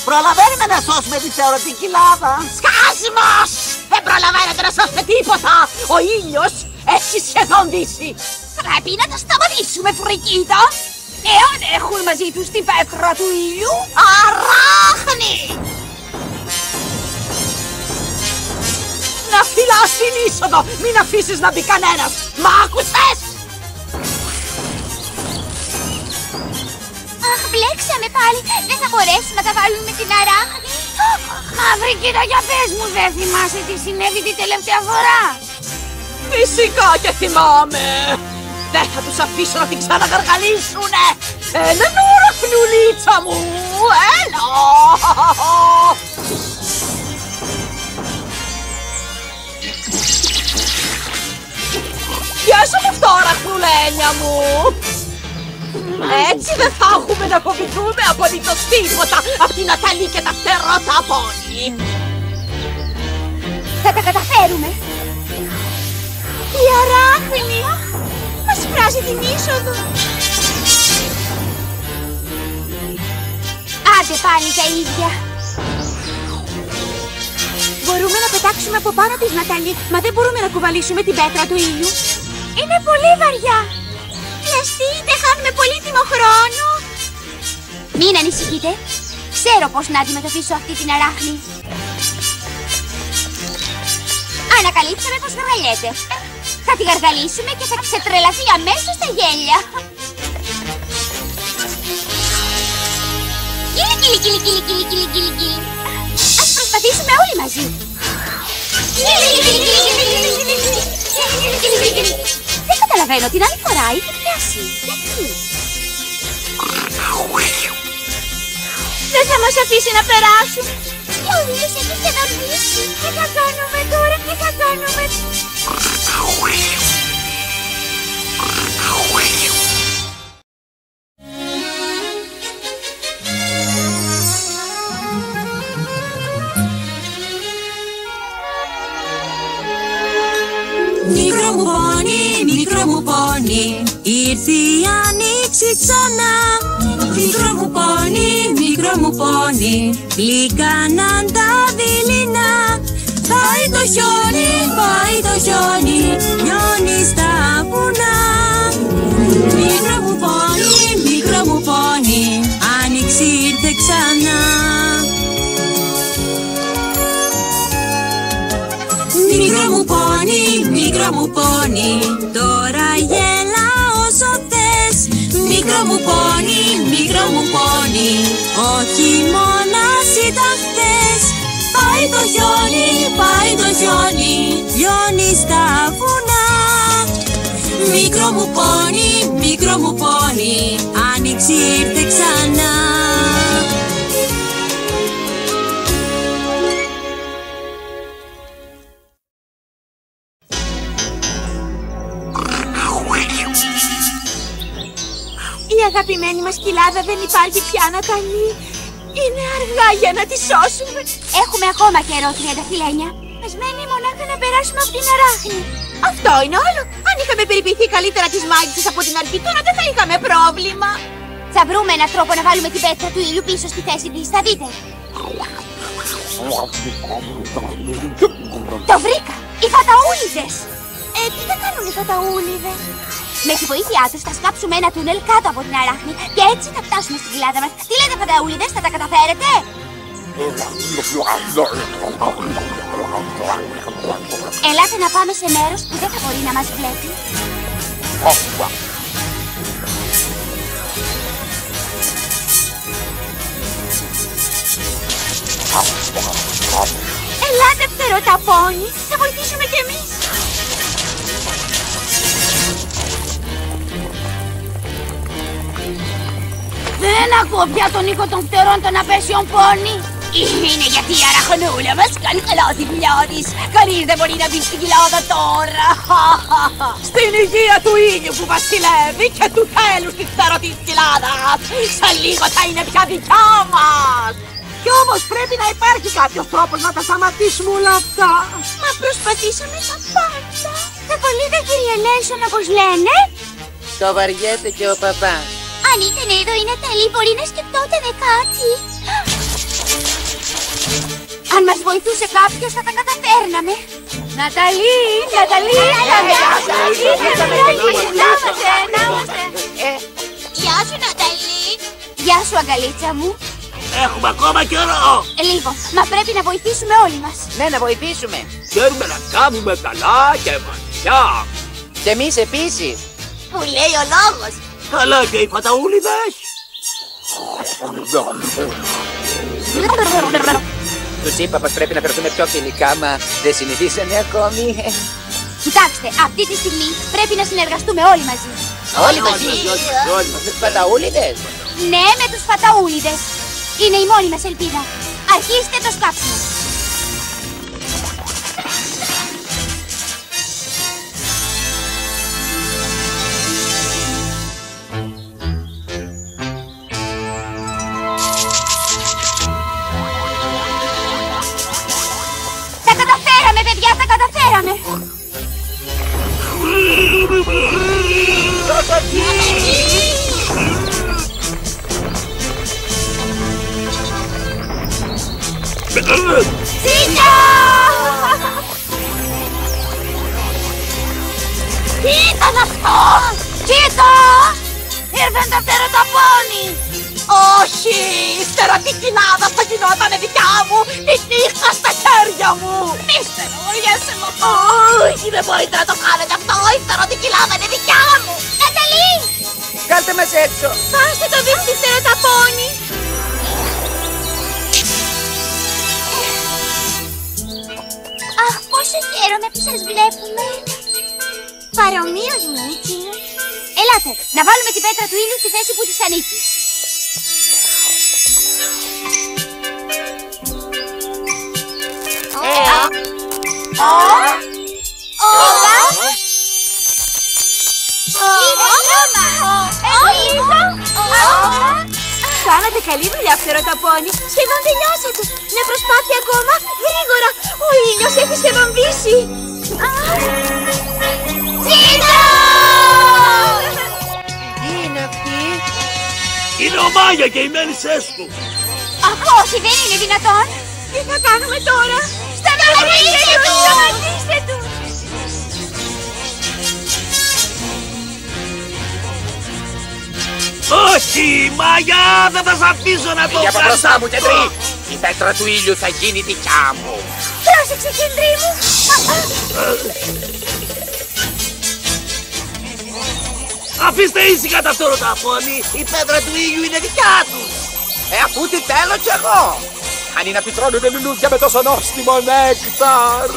Προλαβαίνουμε να σώσουμε τη φτερωτή κοιλάδα. Σκάσιμος! Δεν προλαβαίνετε να σώσετε τίποτα. Ο ήλιος έχει σχεδόν δύσει. Πρέπει να τα σταματήσουμε, Βρικίτα. Εάν έχουν μαζί τους την πέτρα του ήλιου, αράχνη! Να φυλάς την είσοδο, μην αφήσεις να μπει κανένας. Μ' άκουσες? Αχ, μπλέξαμε πάλι. Δεν θα μπορέσουμε να τα βάλουμε με την αράχνη. Μα Βρικίτα, για πες μου, δεν θυμάσαι τι συνέβη την τελευταία φορά? Φυσικά και θυμάμαι. Δεν θα τους αφήσω να την ξαναγαργαλίσουνε. Ελενόρα, χνουλίτσα μου, έλα. Πιάσε με τώρα, χνουλένια μου. Έτσι δεν θα έχουμε να φοβηθούμε απολύτως τίποτα από την Αταλή και τα Πτερωτά Πόνι. Θα τα καταφέρουμε. Η αράχνη μας φράζει την είσοδο. Άντε πάλι τα ίδια. Μπορούμε να πετάξουμε από πάνω της, Ναταλή, μα δεν μπορούμε να κουβαλήσουμε την πέτρα του ήλιου. Είναι πολύ βαριά. Βιαστείτε, χάνουμε πολύτιμο χρόνο. Μην ανησυχείτε. Ξέρω πώς να αντιμετωπίσω αυτή την αράχνη. Ανακαλύψαμε πως γαργαλιέται. Θα τη γαργαλίσουμε και θα ξετρελαθεί αμέσως στα γέλια. Κίλι, κίλι, κίλι, κίλι, κίλι, κίλι, κίλι, κίλι. Ας προσπαθήσουμε όλοι μαζί. Κίλι, κίλι, κίλι, κίλι, κίλι, κίλι, κίλι, κίλι. Δεν καταλαβαίνω, την άλλη φορά είχε πιάσει. Γιατί? Δεν θα μας αφήσει να περάσουμε. Ο ήλιος έχει σχεδόν δύσει. Τι θα κάνουμε τώρα, τι θα κάνουμε? Μικρό μου πόνι, ήρθε η άνοιξη ξανά. Μικρό μου πόνι, γλυκάναν τα δειλινά. Πάει το χιόνι, λιώνει στα βουνά. Μικρό μου πόνι, άνοιξη ήρθε ξανά. Μικρό μου πόνι, τώρα γέλα όσο θες. Μικρό μου πόνι, όχι μόνας ήταν χθες. Πάει το χιόνι, λιώνει στα βουνά. Μικρό μου πόνι, άνοιξη ήρθε ξανά. Η αγαπημένη μας κοιλάδα δεν υπάρχει πια, Ναταλή. Είναι αργά για να τη σώσουμε. Έχουμε ακόμα καιρό, τριανταφυλένια. Μας μένει μονάχα να περάσουμε από την αράχνη. Αυτό είναι όλο. Αν είχαμε περιποιηθεί καλύτερα τις μάγισσες από την αρχή, τώρα δεν θα είχαμε πρόβλημα. Θα βρούμε έναν τρόπο να βάλουμε την πέτρα του ήλιου πίσω στη θέση της, θα δείτε. Το βρήκα! Οι φαταούλιδες! Τι θα κάνουν οι φαταούλιδες? Με τη βοήθειά τους θα σκάψουμε ένα τούνελ κάτω από την αράχνη και έτσι θα φτάσουμε στην κοιλάδα μας. Τι λέτε, φαταούλιδες, θα τα καταφέρετε? Ελάτε να πάμε σε μέρος που δεν θα μπορεί να μας βλέπει. Ελάτε, φτεροταπώνη, θα βοηθήσουμε κι εμείς. Δεν ακούω πια τον ήχο των φτερών των απέσιων πόνι. Είναι γιατί η αραχνούλα μας κάνει καλά τη δουλειά της. Κανείς δεν μπορεί να μπει στην κοιλάδα τώρα. Στην υγεία του ήλιου που βασιλεύει και του τέλους της φτερωτής κοιλάδας. Σε λίγο θα είναι πια δικιά μας. Κι όμως πρέπει να υπάρχει κάποιος τρόπος να τα σταματήσουμε όλα αυτά. Μα προσπαθήσαμε τα πάντα. Θα κολλείτε, κύριε Λέισον, όπως λένε. Το βαριέται και ο παπάς. Αν ήταν εδώ η Ναταλή, μπορεί να σκεφτότανε κάτι. Αν μας βοηθούσε κάποιος θα τα καταφέρναμε. Ναταλή, Ναταλή, Γεια σου, Ναταλή. Γεια σου, αγκαλίτσα μου. Έχουμε ακόμα καιρό. Λίγο, μα πρέπει να βοηθήσουμε όλοι μας. Ναι, να βοηθήσουμε. Ξέρουμε να κάνουμε καλά και βαθιά. Και εμείς επίσης. Που λέει ο λόγος. Καλά και οι φαταούλιδες. Τους είπα πως πρέπει να φερθούμε πιο φιλικά, μα δεν συνηθίσανε ακόμη. Κοιτάξτε, αυτή τη στιγμή πρέπει να συνεργαστούμε όλοι μαζί. Όλοι μαζί. Με τους παταούλιδες. Ναι, με τους φαταούλιδες. Είναι η μόνη μας ελπίδα. Αρχίστε το σκάψιμο. Τα καταφέραμε, παιδιά, τα καταφέραμε. Τσίτα! Τι ήταν αυτό? Κοίτα! Ήρθαν τα φτεροταπώνη! Όχι! Η φτερωτή κοιλάδα θα γινόταν δικιά μου! Την είχα στα χέρια μου! Μη στενοχωριέσαι με αυτό! Όχι, δεν μπορείτε να το κάνετε αυτό! Η φτερωτή κοιλάδα είναι δικιά μου! Ναταλή! Βγάλτε μας έξω. Πάστε το δίχτυ φτεροταπώνη! Αχ, πόσο χαίρομαι που σας βλέπουμε! Παρομοίως, Μίτσι. Ελάτε, να βάλουμε την πέτρα του ήλιου στη θέση που της ανήκει. Κάνατε καλή δουλειά, φτεροταπώνη. Σχεδόν τελειώσατε. Μια προσπάθεια ακόμα. Γρήγορα. Ο ήλιος έχει σχεδόν δύσει. Τσίτα! Τι είναι αυτή? Είναι ο Μάγια και οι μέλισσές του. Αχ, όχι, δεν είναι δυνατόν. Τι θα κάνουμε τώρα? Σταματήστε τους! Σταματήστε τους! Όχι, Μάγια, δεν θα σ' αφήσω να το Φύγε από κάνεις μπροστά μου, αυτό. Κεντρή. Η πέτρα του ήλιου θα γίνει δικιά μου. Πρόσεξε, Κεντρή μου! Αφήστε ήσυχα τα φτεροταπώνη. Η πέτρα του ήλιου είναι δικιά τους. Αφού τι θέλω κι εγώ. Αν είναι να πιτρώνουνε λουλούδια με τόσο νόστιμο νέκταρ.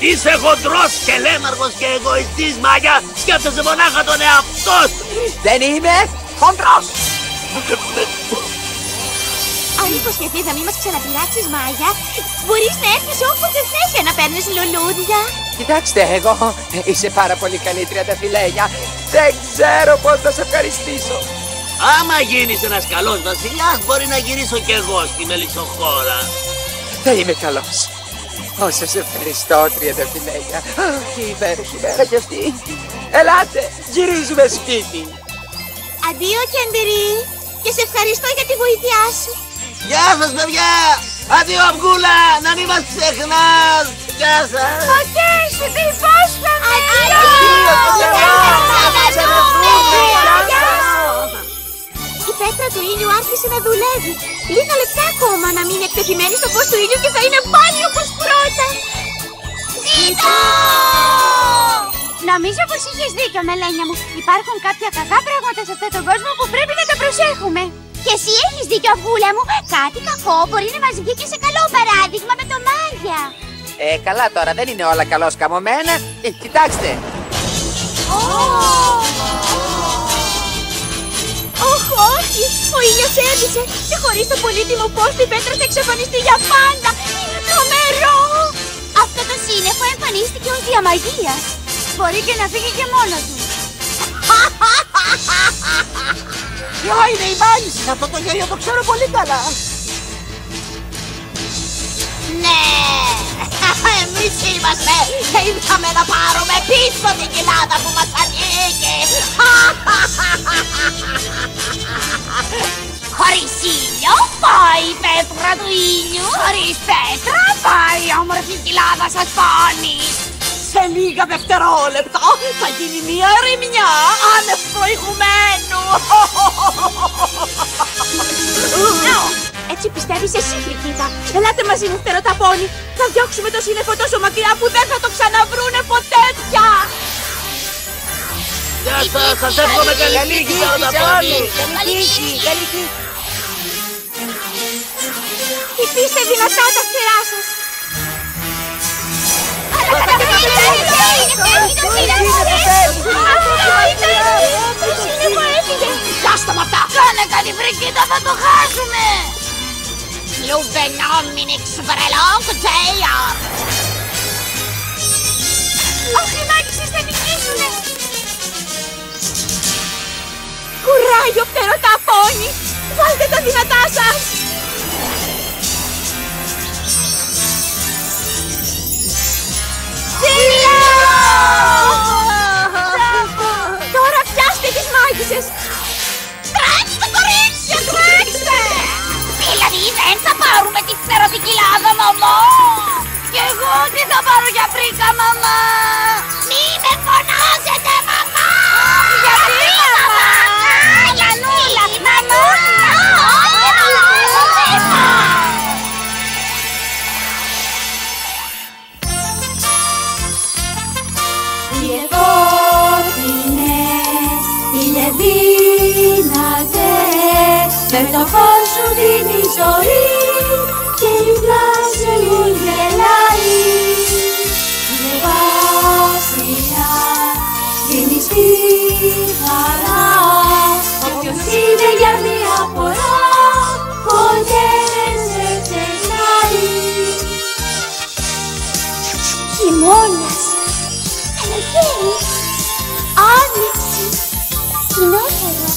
Είσαι χοντρός και λέμαργος και εγωιστής, Μάγια. Σκέφτεσαι μονάχα τον εαυτό σου. Δεν είμαι χοντρός. Αν υποσχεθείς να μην μας ξαναπειράξεις, Μάγια, μπορείς να έρθεις όποτε θες για να παίρνεις λουλούδια. Κοιτάξτε, εγώ είσαι πάρα πολύ καλή τριανταφυλένια. Δεν ξέρω πώς να σε ευχαριστήσω. Άμα γίνεις ένας καλός βασιλιάς, μπορεί να γυρίσω κι εγώ στη Μελισσοχώρα. Θα είμαι καλός. Όσο σε ευχαριστώ, τριανταφυλάκια. Τι υπέροχη μέρα κι αυτή. Ελάτε, γυρίζουμε σπίτι. Αντίο, Κέντερι. Και σε ευχαριστώ για τη βοήθειά σου. Γεια σας, παιδιά! Αντίο, Αυγούλα! Να μην μας ξεχνάς! Γεια σας! Οκ, σου το υπόσχομαι. Η πέτρα του ήλιου άρχισε να δουλεύει. Λίγα λεπτά ακόμα να μείνει εκτεθειμένη στο φως του ήλιου και θα είναι πάλι όπως πρώτα. Ζήτω! Νομίζω πως είχες δίκιο, Μελένια μου. Υπάρχουν κάποια κακά πράγματα σε αυτόν τον κόσμο που πρέπει να τα προσέχουμε. Και εσύ έχεις δίκιο, Αυγούλα μου. Κάτι κακό μπορεί να μας βγει και σε καλό παράδειγμα με το Μάγια. Καλά τώρα, δεν είναι όλα καλώς καμωμένα. Κοιτάξτε. Όχι! Ο ήλιος έβησε και χωρίς το πολύτιμο φως του η πέτρα θα εξαφανιστεί για πάντα. Είναι τρομερό! Αυτό το σύννεφο εμφανίστηκε ως διαμαγείας. Μπορεί και να φύγει και μόνο του. Ποιο είναι η μάγισσα? Αυτό το γέλιο το ξέρω πολύ καλά. Ναι! Εμείς είμαστε και ήρθαμε να πάρουμε πίσω την κοιλάδα που μας ανήκει. Χωρίς ήλιο πάει η πέτρα του ήλιου. Χωρίς πέτρα πάει η όμορφη κοιλάδα σας πόνη. Σε λίγα δευτερόλεπτα θα γίνει μια ερημιά άνευ προηγουμένου. Έτσι πιστεύεις εσύ, Φρικίδα. Ελάτε μαζί μου, φτεροταπώνη. Θα διώξουμε το σύννεφο τόσο μακριά που δεν θα το ξαναβρούνε ποτέ πια. Γεια σας, σας εύχομαι καλή τύχη, φτεροταπώνη. Καλή τύχη. Χτυπήστε δυνατά τα φτερά σας. Το σύννεφο έφυγε. Πιάστε με αυτά! Κάνε κάτι, Φρικίδα, θα το χάσουμε! Λουβενόμινιξ.gr Όχι, οι μάγισσες θα νικήσουνε. Κουράγιο, φτεροταπώνη. Βάλτε τα δυνατά σας. Τώρα πιάστε τις μάγισσες. Τρέξτε, κορίτσια, τρέξτε! Δηλαδή δεν θα πάρουμε τη φτερωτικυλάδα, μαμά! Κι εγώ τι θα πάρω για πρίκα, μαμά! Μη με φωνάζετε, μαμά! Γιατί, μαμά? Γιαννούλα, μαμά! Με το φως σου δίνει ζωή και η πλάση μου γελάει. Είναι βασιλιά, δίνει στη χαρά. Όποιος είναι για μια φορά, ποτέ δεν σε ξεχνάει. Χειμώνας, καλοκαίρι, άνοιξη, φθινόπωρο.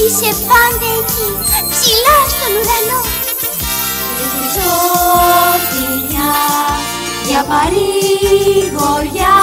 Είσαι πάντα εκεί, ψηλά στον ουρανό. Στη ζωτινιά, για παρηγοριά